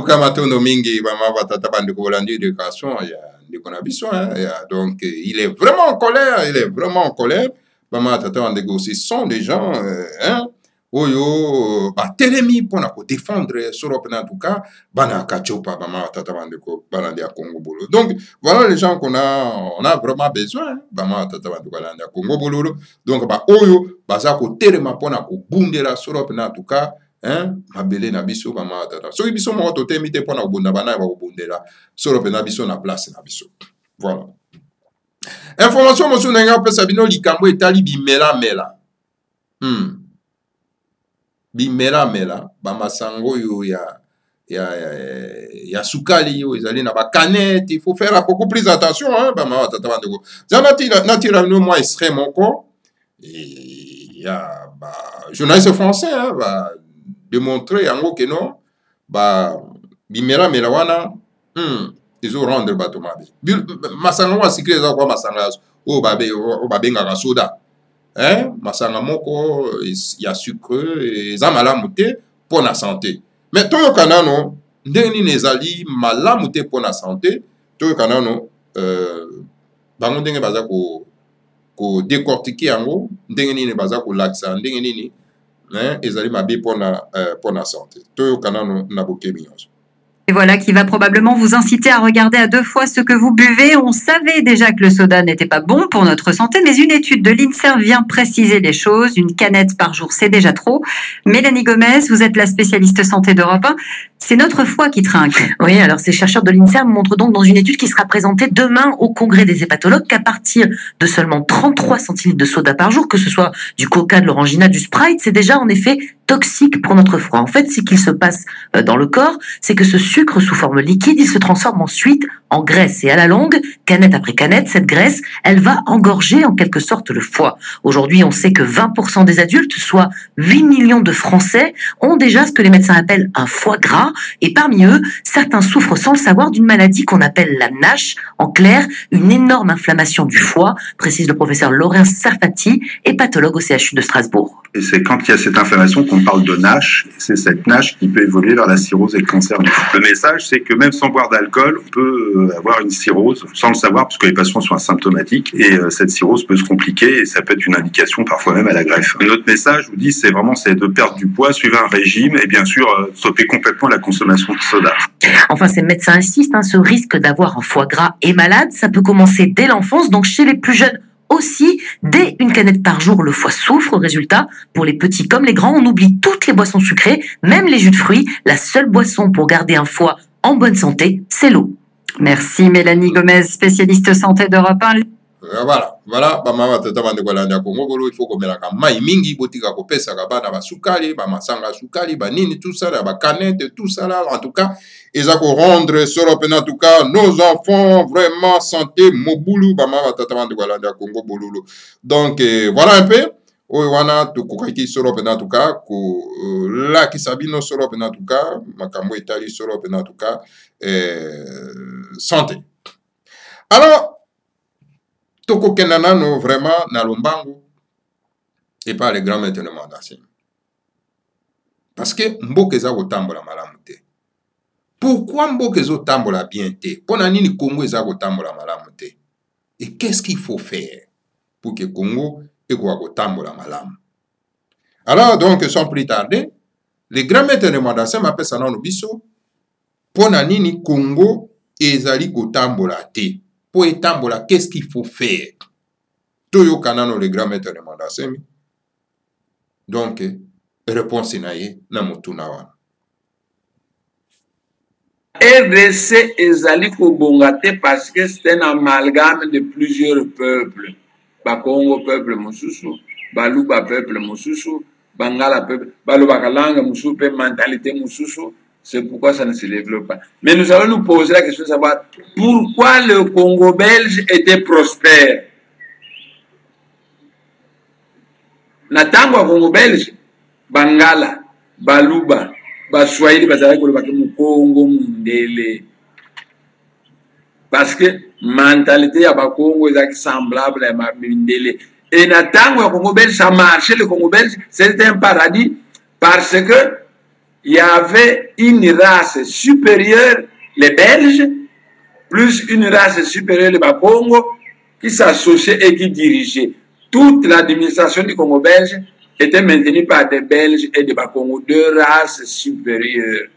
cas, Matondo Mingi, Bama Batata Bande Kolandi d'éducation, il y a des conabisons, donc il est vraiment en colère, Bama Tata Bande négocier sont des gens, Oyo, Télémi pour défendre Sorop en tout cas, Bana Kachopa, Bama Tata Bande Kolandi à Congo Bolo. Donc voilà les gens on a vraiment besoin, Bama Tata Bande Kolandi à Congo Bolo. Donc Oyo, Bazako Téléma pour Bundela Sorop en tout cas. Mabele na biso bama tata so biso mo to temite pona obunda bana ba obundela solo pe na biso na place na biso. Voilà, information mo so nga pesa bino likambo etali bimela mela ba masango yo ya sukali yo ezali na ba canette, il faut faire beaucoup plus attention bama tata bandeko natira no moi extrait moko et ya ba journaliste français démontrer en gros que non bimela wana ils ont rendre bato mabe masanga wa sikre za kwa masanga o babenga soda masanga moko ya sucre za malamu te pour la santé, mais toyo kanano ndeni nezali malamu te pour la santé toyo kanano bango ndenge baza ko décortiquer yango ndenge nini baza ko laksa ndenge nini ezali mabe pour la santé. Toyo kanano na bokebi nyonso. Et voilà qui va probablement vous inciter à regarder à 2 fois ce que vous buvez. On savait déjà que le soda n'était pas bon pour notre santé, mais une étude de l'INSERM vient préciser les choses. Une canette par jour, c'est déjà trop. Mélanie Gomez, vous êtes la spécialiste santé d'Europe 1. C'est notre foie qui trinque. Oui, alors ces chercheurs de l'INSERM montrent donc dans une étude qui sera présentée demain au congrès des hépatologues qu'à partir de seulement 33 centilitres de soda par jour, que ce soit du Coca, de l'Orangina, du Sprite, c'est déjà en effet toxique pour notre foie. En fait, ce qu'il se passe dans le corps, c'est que ce sucre sous forme liquide, il se transforme ensuite en graisse. Et à la longue, canette après canette, cette graisse, elle va engorger en quelque sorte le foie. Aujourd'hui, on sait que 20% des adultes, soit 8 millions de Français, ont déjà ce que les médecins appellent un foie gras. Et parmi eux, certains souffrent sans le savoir d'une maladie qu'on appelle la NASH. En clair, une énorme inflammation du foie, précise le professeur Laurent Sarfati, hépatologue au CHU de Strasbourg. Et c'est quand il y a cette inflammation qu'on parle de NASH. C'est cette NASH qui peut évoluer vers la cirrhose et le cancer. Le message, c'est que même sans boire d'alcool, on peut avoir une cirrhose sans le savoir, parce que les patients sont asymptomatiques. Et cette cirrhose peut se compliquer et ça peut être une indication parfois même à la greffe. Notre message, je vous dis, c'est de perdre du poids, suivre un régime et bien sûr stopper complètement la consommation de soda. Enfin, ces médecins insistent, ce risque d'avoir un foie gras et malade, ça peut commencer dès l'enfance, donc chez les plus jeunes aussi. Dès une canette par jour, le foie souffre. Résultat, pour les petits comme les grands, on oublie toutes les boissons sucrées, même les jus de fruits. La seule boisson pour garder un foie en bonne santé, c'est l'eau. Merci Mélanie Gomez, spécialiste santé d'Europe 1. Voilà, bama tata bande kolanda Congo Bolo, il faut que melaka mai mingi botika ko pesa ka bana ba sukali, ba masanga sukali, ba nini tout ça là, ba canette tout ça là, en tout cas, ils ont rendre sur en tout cas nos enfants vraiment santé mobulu bama tata bande kolanda Congo Bolo. Donc voilà un peu wana to kokaki sur en tout cas ko la ki sabino sur en tout cas makambo itali sur en tout cas santé. Alors toko kenanano vraiment na lombango et pas les grands maintenant mandation. Parce que mboke za kotambola malamu te. Pourquoi mboke zo tambola bien te? Pona nini Congo za kotambola malamu te? Et qu'est-ce qu'il faut faire pour que Congo ekoka kotambola malamu. Alors donc sans plus tarder, le grand maître de Mandasem apesa nano biso pona nini Congo ezali kotambola te. Po etambola, qu'est-ce qu'il faut faire? Toyo kanano le grand maître de Mandasem. Donc réponse naye na mutuna wana. RDC ezali kobongate parce que c'est un amalgame de plusieurs peuples. Bakongo peuple mosusu, Baluba peuple mosusu, Bangala peuple, Baluba langue mosusu, mentalité mosusu. C'est pourquoi ça ne se développe pas. Mais nous allons nous poser la question de savoir pourquoi le Congo belge était prospère. Natangwa Congo belge, Bangala, Baluba, Baswahili, Bazali Kolobaki Congo Mundele. Parce que mentalité à Bakongo est semblable à Mundele. Et Natangwa Congo belge, ça marchait, le Congo belge, c'était un paradis parce que il y avait une race supérieure, les Belges, plus une race supérieure, les Bakongo, qui s'associaient et qui dirigeaient. Toute l'administration du Congo belge était maintenue par des Belges et des Bakongo, deux races supérieures.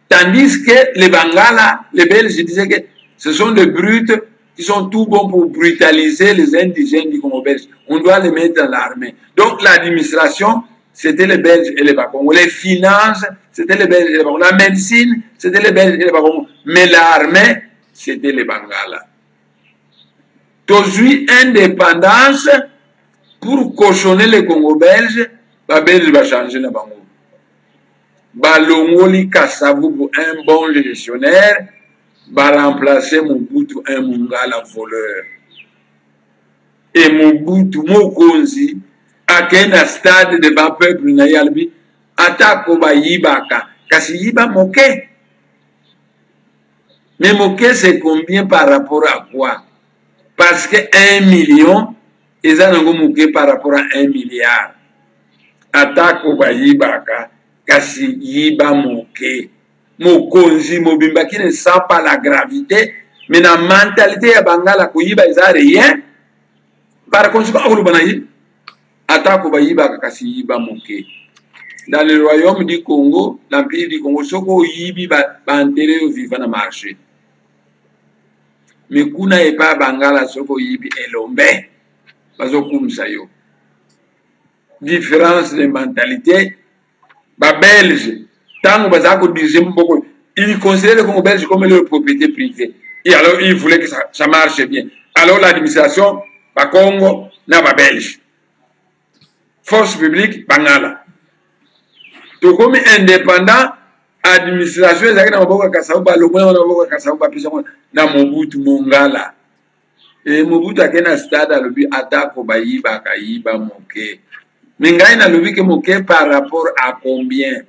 Tandis que les Bangala, les Belges disaient que ce sont des brutes qui sont tout bons pour brutaliser les indigènes du Congo belge. On doit les mettre dans l'armée. Donc l'administration, c'était les Belges et les Bakongo. Les finances, c'était les Belges et les Bakongo. La médecine, c'était les Belges et les Bakongo. Mais l'armée, c'était les Bangala. Aujourd'hui, indépendance, pour cochonner les Congo belges, les Belges vont changer la Bango. Balongoli Kassavou pour un bon gestionnaire, va remplacer Mobutu un Mungala voleur. Et Mobutu Mokonzi, à quel stade devant peuple na yalbi atako ba yibaka kasi yiba moke. Mais moke c'est combien par rapport à quoi? Parce que 1 million ils ont moke par rapport à 1 milliard. Atako ba yibaka kasi yiba moke. Mokonzi mobimba qui ne sent pas la gravité, mais la mentalité ya bangala ko yiba ils ont rien. Par conséquent on le Atako bayiba kasi yiba moke. Dans le royaume du Congo, l'empire du Congo, soko yibi ba enterré au vivant na marché. Mais kuna e pas bangala soko yibi elombe. Bazo kumsa yo. Différence de mentalité. Ba belge, tango bazako dirige mboko, ils considèrent le Congo belge comme leur propriété privée. Et alors ils voulaient que ça marche bien. Alors l'administration, ba Congo, na ba belge. Force publique, Bangala. Donc, comme indépendant, administration, ils ont Kassauba, le moins on a Kassauba, puis on a Mobutu Mongala. Et Mobutu a un stade à l'objet attaque au Bayiba, Kayiba, Moke. Mais il y a l'objet que Moke par rapport à combien?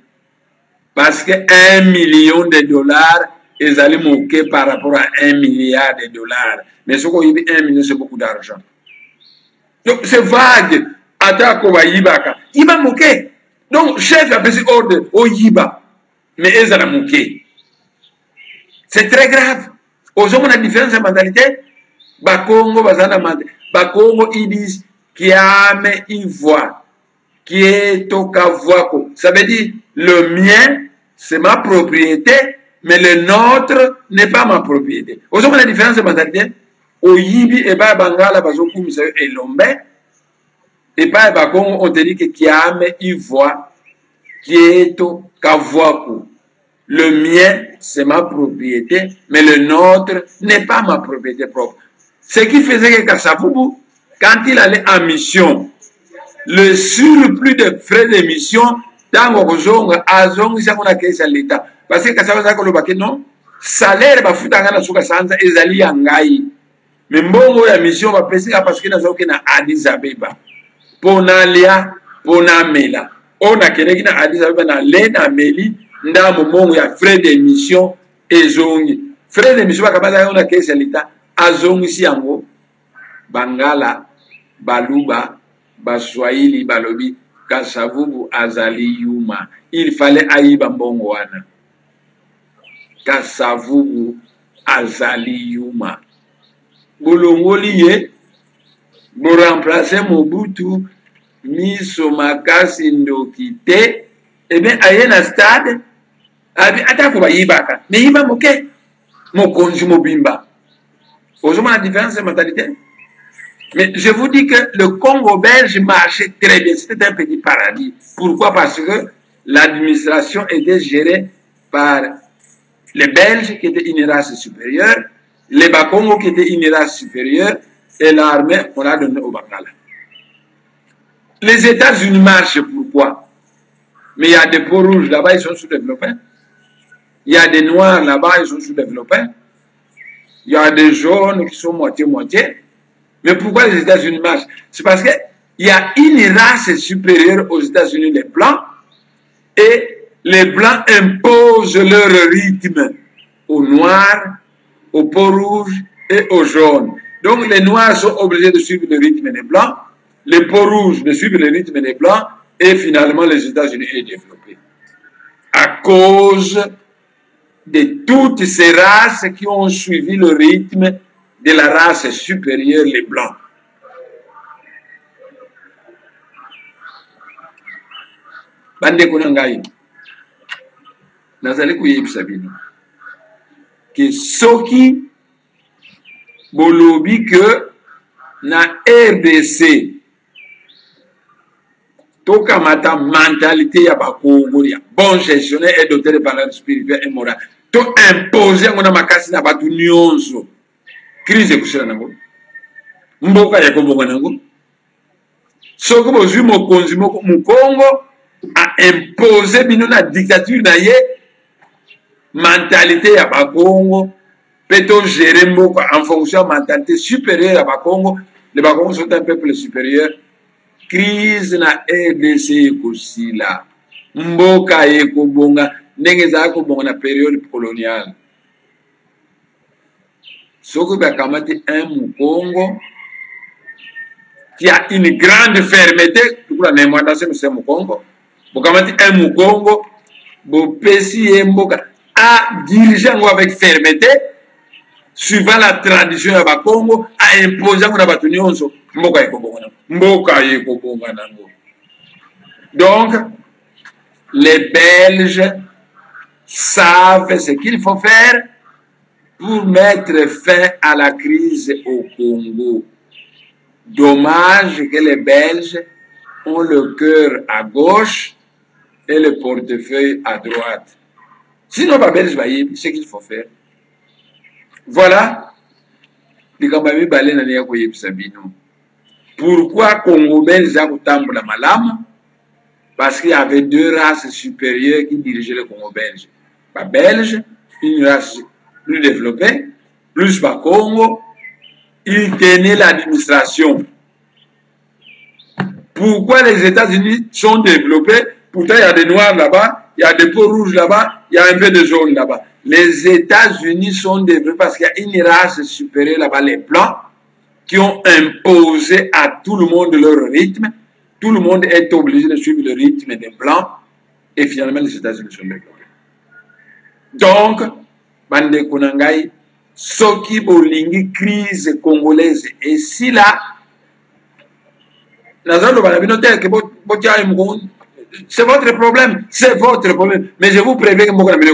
Parce que 1 million de dollars, ils allaient Moke par rapport à 1 milliard de dollars. Mais ce qu'on dit 1 million, c'est beaucoup d'argent. Donc, c'est vague. Atako wa yibaka. Iba moke. Donc, chef a fait ordre au yiba. Mais ils ont moke. C'est très grave. Aux hommes, on a différence de mentalité. Bakongo, bazana mentalité. Bakongo, ils disent, qui ame, ils voient. Qui est au kavwako. Ça veut dire, le mien, c'est ma propriété, mais le nôtre n'est pas ma propriété. Aux hommes, on a différence de mentalité. Au yibi, et ba bangala, bazoku, misayo, et l'ombe. Et pas Bakongo, on te dit que Kiame, il voit, Kieto, Kavwaku. Le mien, c'est ma propriété, mais le nôtre n'est pas ma propriété propre. Ce qui faisait que Kassavubu, quand il allait en mission, le surplus de frais de mission, dans Ozonga, Azong, il s'est à l'État. Parce que Kassavubu, non, salaire, Bafutanga, Souka Sansa, Ezali Yangai. Mais bon, la mission va passer parce qu'il y a Addis Abeba. Pona lia, pona mela. On a quelqu'un qui a Addis Abeba na lena meli, nda momongo ya frais d'émission ezongi. Frais d'émission bakabala on a kesi l'État azongi si yango Bangala, Baluba, Baswahili, Balobi, Kassavubu azali yuma. Il fallait aïba mbongo wana. Kassavubu azali yuma. Bolongoli ye Pour remplacer Mobutu, miso makasi ndokite, eh bien, aye na stade, ata ko bayibaka, mais yiba moke, mokonzi mobimba. Aujourd'hui, la différence de mentalité. Mais je vous dis que le Congo belge marchait très bien. C'était un petit paradis. Pourquoi? Parce que l'administration était gérée par les Belges qui étaient une race supérieure, les Bakongo qui étaient une race supérieure, et l'armée, on l'a donné au Bakala. Les États-Unis marchent, pourquoi? Mais il y a des peaux rouges là-bas, ils sont sous-développés. Il y a des noirs là-bas, ils sont sous-développés. Il y a des jaunes qui sont moitié-moitié. Mais pourquoi les États-Unis marchent? C'est parce qu'il y a une race supérieure aux États-Unis, les Blancs, et les Blancs imposent leur rythme aux Noirs, aux peaux rouges et aux jaunes. Donc les Noirs sont obligés de suivre le rythme des Blancs, les peaux rouges de suivre le rythme des Blancs, et finalement les États-Unis est développé. À cause de toutes ces races qui ont suivi le rythme de la race supérieure, les Blancs. Bande Konangaï, nazali kuyebisa bino que soki bolobi que na RDC tokamata mentalité ya bakongo ya bon gestionnaire et doté de valeurs spirituelles et morales to imposer ngona makasi na batu nyonso crise kusela nango mboka ya kobonga nango soko bozwi mokonzi moko mukongo a imposer bino na dictature na ye mentalité ya bakongo peut gérer mboka en fonction de mentalité supérieure à bakongo. Les Bakongos sont un peuple supérieur. Crise na RDC aussi là. Mboka eko bonga ndenge za ko bonga na période coloniale. Soko bakamati un Mukongo qui a une grande fermeté, tout la némoitation c'est Mukongo. Bakamati un Mukongo bo pesi mboka a diriger avec fermeté suivant la tradition ya Bakongo a imposer ngona batu nyonso mboka eko bonga. Mboka eko bonga nango. Donc les Belges savent ce qu'il faut faire pour mettre fin à la crise au Congo. Dommage que les Belges ont le cœur à gauche et le portefeuille à droite. Sinon, les Belges, c'est ce qu'il faut faire. Voilà. Pourquoi Congo belge a la malam? Parce qu'il y avait deux races supérieures qui dirigeaient le Congo belge. Les Belges, une race plus développée, plus le Congo, ils tenaient l'administration. Pourquoi les États-Unis sont développés? Pourtant, il y a des noirs là-bas, il y a des peaux rouges là-bas, il y a un peu de jaune là-bas. Les États-Unis sont développés parce qu'il y a une race supérieure là-bas, les Blancs, qui ont imposé à tout le monde leur rythme. Tout le monde est obligé de suivre le rythme des Blancs. Et finalement, les États-Unis sont développés. Donc, Bande Konangai, Soki Bolingi, crise congolaise. Et si là, c'est votre problème, c'est votre problème. Mais je vous préviens que vous avez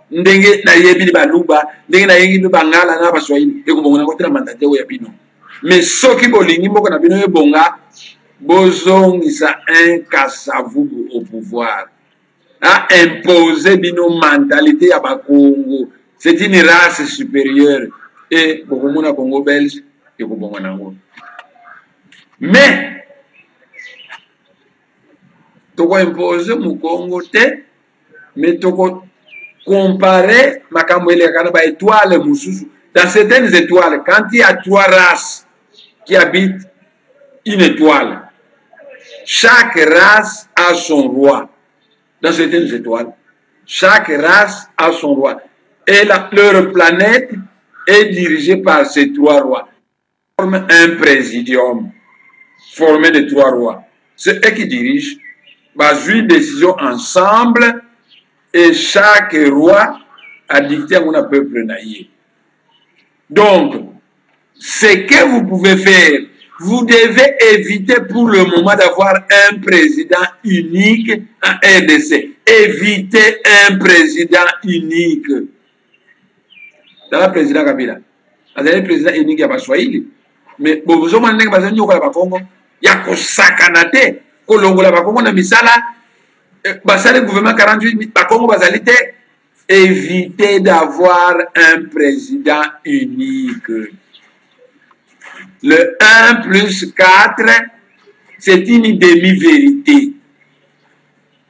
ndenge na yebi baluba ndenge na yengi bangala na baswahili ekubonga ko tena mandate ya bino mais soki bolingi mboko na bino ebonga bozongisa un Kasavubu au pouvoir a imposer bino mentalité ya bakongo. C'est une race supérieure et bokomona Congo belge ekubonga nango. Mais toko imposer mu Congo te, mais toko comparer makamwele kanaba étoile mususu. Dans certaines étoiles, quand il y a trois races qui habitent une étoile, chaque race a son roi. Dans certaines étoiles, chaque race a son roi. Et leur planète est dirigée par ces trois rois. Ils forment un présidium formé de trois rois. C'est eux qui dirigent, basent une décision ensemble. Et chaque roi a dicté à mon peuple naïf. Donc, ce que vous pouvez faire vous devez éviter pour le moment d'avoir un président unique en RDC. Évitez un président unique. Dans le président Kabila, vous avez un président unique à Baswahili. Mais vous avez un président unique à Bakongo. Il y a un sakanate. Kolongo la Bakongo na misala. Basale gouvernement 48 Bakongo basalite. Évitez d'avoir un président unique. Le 1 plus 4, c'est une demi-vérité.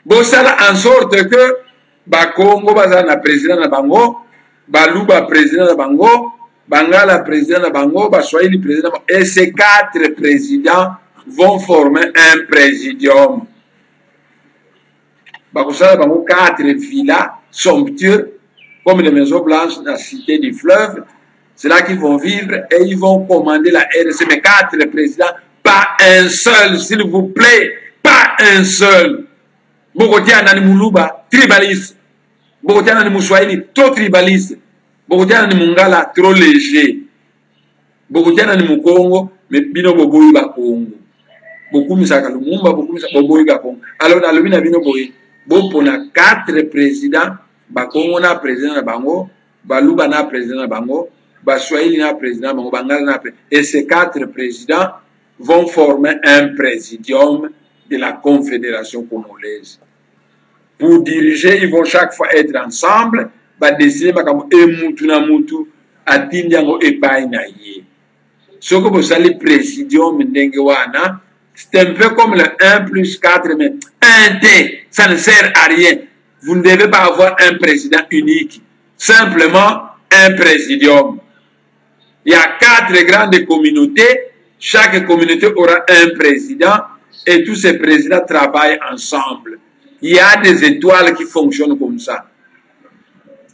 Bon, ça en sorte que Bakongo bazana président na bango, Baluba président na bango, Bangala président na bango, Baswahili président na bango. Et ces 4 présidents vont former un présidium. Bakosala bango 4 villas somptueux, comme les maisons blanches dans la cité du fleuve. C'est là qu'ils vont vivre et ils vont commander la RDC. Mais 4 présidents, pas un seul, s'il vous plaît, pas un seul. Bokotia nani Muluba, tribaliste. Bokotia nani Muswahili, trop tribaliste. Bokotia nani Mungala, trop léger. Bokotia nani Mukongo, mais bino boboyi ba Congo. Beaucoup misaka Lumumba, beaucoup misaka boboyi ba Congo. Alors dans le bina bino boyi, bopona 4 présidents, Bakongo na président na bango, Baluba na président na bango, Baswahili na président, Bangala na président. Et ces 4 présidents vont former un présidium de la Confédération congolaise. Pour diriger, ils vont chaque fois être ensemble, décider na mutu atindiango epai na ye. Ce que vous savez, le présidium ndenge wana, c'est un peu comme le 1 plus 4, mais 1T, ça ne sert à rien. Vous ne devez pas avoir un président unique, simplement un présidium. Il y a 4 grandes communautés, chaque communauté aura un président et tous ces présidents travaillent ensemble. Il y a des étoiles qui fonctionnent comme ça.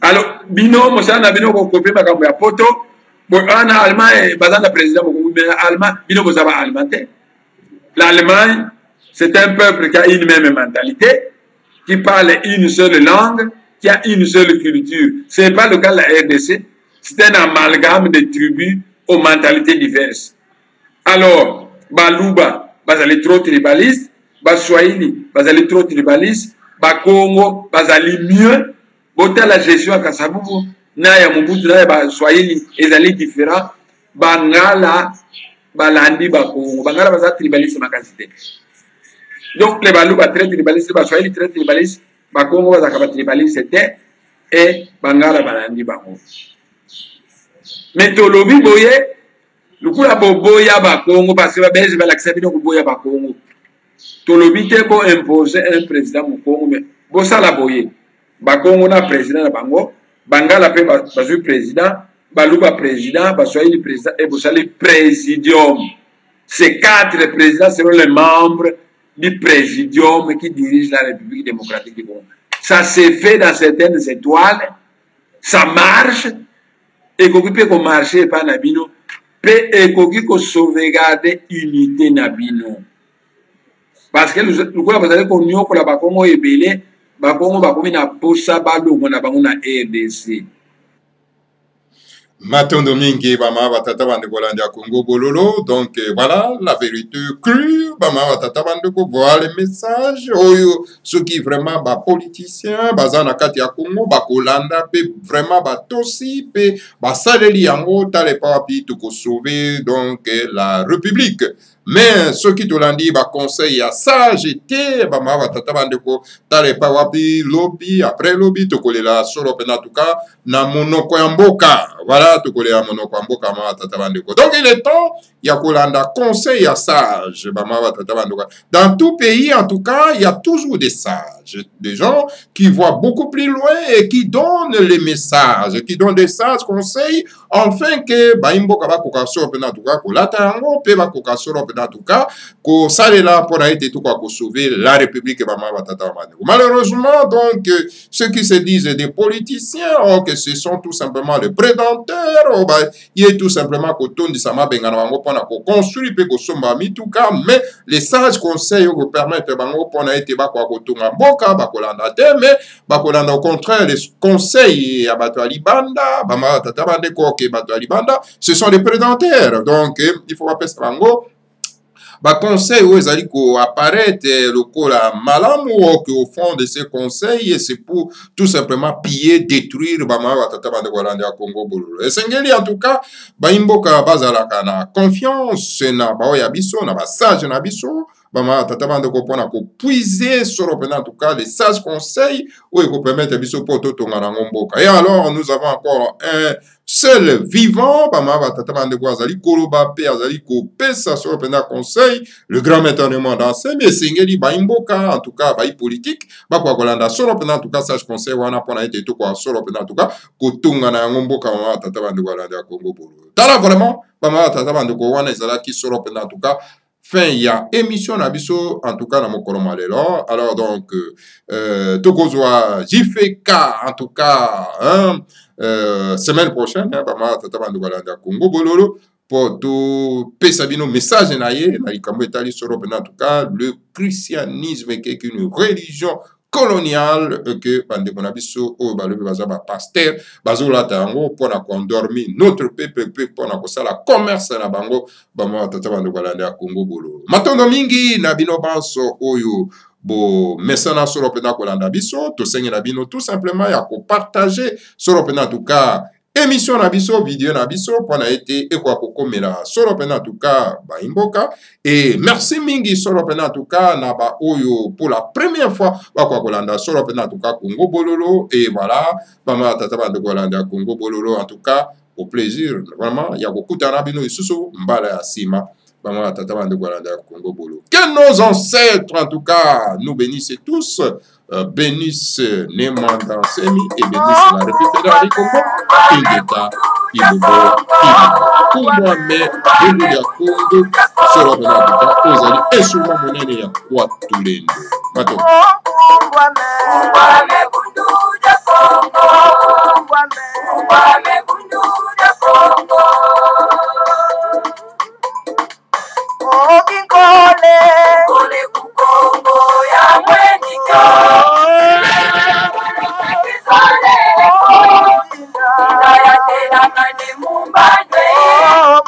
Alors, bino, mosana bino ko kopé makambo ya poto, bo ana Allemagne bazana président ko Allemagne, bino bozaba Allemagne. L'Allemagne, c'est un peuple qui a une même mentalité, qui parle une seule langue, qui a une seule culture. Ce n'est pas le cas de la RDC. C'est un amalgame de tribus aux mentalités diverses. Alors, Baluba, bazali trop tribaliste, Baswahili, bazali trop tribaliste, Bakongo, bazali mieux. Bota la gestion à Kasabubu, Naya Mobutu, Naya Baswahili, ezali différent. Bangala, Balandi, Bakongo, Bangala, bazali tribaliste makasité. Donc, les Baluba très tribalistes, les Baswahili très tribalistes, Bakongo, bazakaba tribaliste, c'était, et Bangala, Balandi, Bakongo. Mais Tolobi Boye, le coup la Boboya Bakongo, parce que la Belge va l'accepter donc Boya Bakongo. Tolobi te pour imposer un président Mukongo, mais Bossa la Boye. Bakongo na président na Bango, Bangala pe bazu président, Baluba président, Baswahili président et Bossali présidium. Ces 4 présidents seront les membres du présidium qui dirige la République démocratique du Congo. Ça s'est fait dans certaines étoiles, ça marche. Et qu'on peut marcher par Nabino, et qu'on peut sauvegarder l'unité Nabino. Parce que nous avons qu'on y a pour la Bakongo et Belé, Bakongo Bakomi na Posa Balo, on a Bango na RDC. Matondo mingi bama batata bande Kolanda Congo Bololo, donc voilà la vérité crue bama batata bande ko voir les messages oyo ceux qui vraiment ba politiciens bazana kati ya Congo ba Kolanda pe vraiment ba tosi pe ba saleli yango tale pa pi to ko sauver donc la République. Mais ceux qui te l'ont dit, bah, conseil à sagité, bah, ma batata bande ko tale pa wapi lobby après lobby to kole la solo pena tout cas na monoko ya mboka. Voilà to kole la monoko ya mboka ma batata bande ko. Donc il est temps il y a Kolanda conseil à sage, bah, ma batata bande ko. Dans tout pays en tout cas, il y a toujours des sages, des gens qui voient beaucoup plus loin et qui donnent les messages, qui donnent des sages conseils enfin que bah imboka ba koka solo pena tout cas ko lata yango pe ba koka solo en tout cas, que ça est là pour aider tout quoi, pour sauver la République. Malheureusement, donc, ceux qui se disent des politiciens, oh, que ce sont tout simplement des prédateurs, oh, bah, il est tout simplement qu'on tourne de sama benganango pour construire pe ko somba mi tout cas, mais les sages conseils vous permettent bango pour aider ba ko tourna boka ba kolanda te, mais ba kolanda au contraire les conseils à bato alibanda, ba tata bande ko ke bato alibanda, ce sont des prédateurs. Donc, il faut rappeler ça bango. conseil où ils allaient apparaître le cola malamu au fond de ces conseils et c'est pour tout simplement piller, détruire bama batata bande Rwanda Congo bololo. Et sengeli en tout cas imboka bazalaka na confiance na baoya biso na ba sage na biso bama tata bande ko pona ko puiser sur en tout cas les sages conseils où ils permettent biso pour tout tonga ngomboka. Et alors nous avons encore un seul vivant, conseil, le grand maître de monde enseigne, mais Singeli Baimboka, en tout cas, Baï politique, Bakwa Golanda, solo en tout cas, sage conseil, wana pona été tout quoi, solo en tout cas, Kotunga na Ngomboka, Tata de Golanda, Congo Bolo. Tala vraiment, Bama Tata de Gowana, Zala qui solo en tout cas, fin, il y a émission Nabiso, en tout cas, dans mon Kolomalelo. Alors, donc, Tokozwa, JFK, en tout cas, hein, semaine prochaine, Congo Bololo, pour tout Pesabino message naïe, en tout cas, le christianisme qui est une religion coloniale que Bandekonabiso ou Bazaba pasteur Bazola Tango pour endormir notre peuple pour la commerce na bango bama tata Bandekolanda Congo Bolo. Matondo mingi na bino banso oyo bo mesana solo pena kolanda biso to sengi na bino tout simplement ya ko partager solo pena en tout cas émission na biso vidéo na biso pona été et quoi kokomela solo pena en tout cas ba imboka et merci mingi solo pena en tout cas na ba oyo pour la première fois ba kwa kolanda solo pena en tout cas Congo Bololo et voilà mama tata bande kolanda Congo Bololo en tout cas au plaisir vraiment ya kokutana bino isusu mbala ya sima. Que nos ancêtres, en tout cas, nous bénissent tous, bénissent Nemanda Semi et bénissent la République fédérale du Congo, Ingeta, Ibobo, Kumwa, mais Belu ya Congo, sera de la Bita, Ozali, et sûrement Monene ya Kwa Tulendo. Mato. Kole kukongo ya mwenika ya tela mane mumbane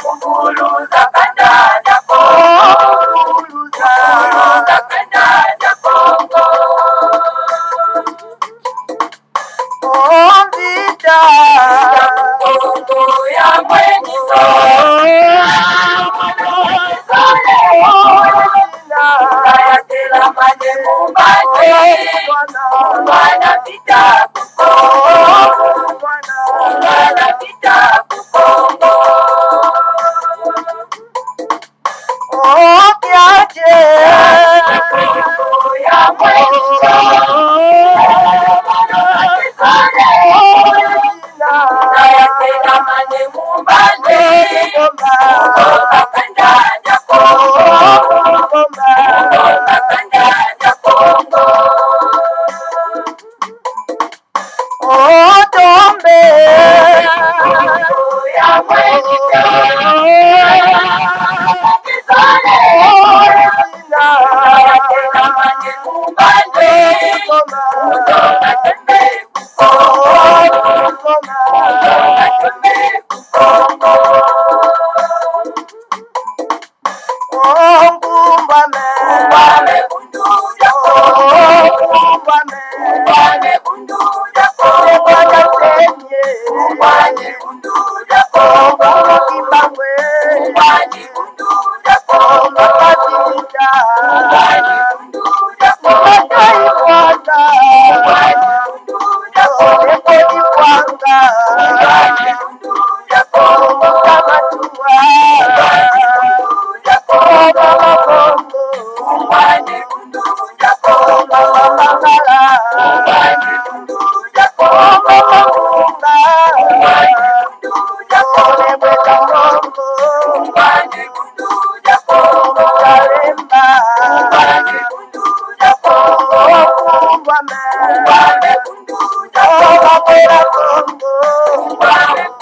mukuluza kandanya Kongo Vita Kongo ya mwenika la mane mumbane wana vita kukongo wana vita kukongo okiaje ya mwenisho na yake la mane mumbane kakandanya Kongo Tombe ya mwenisho Congo,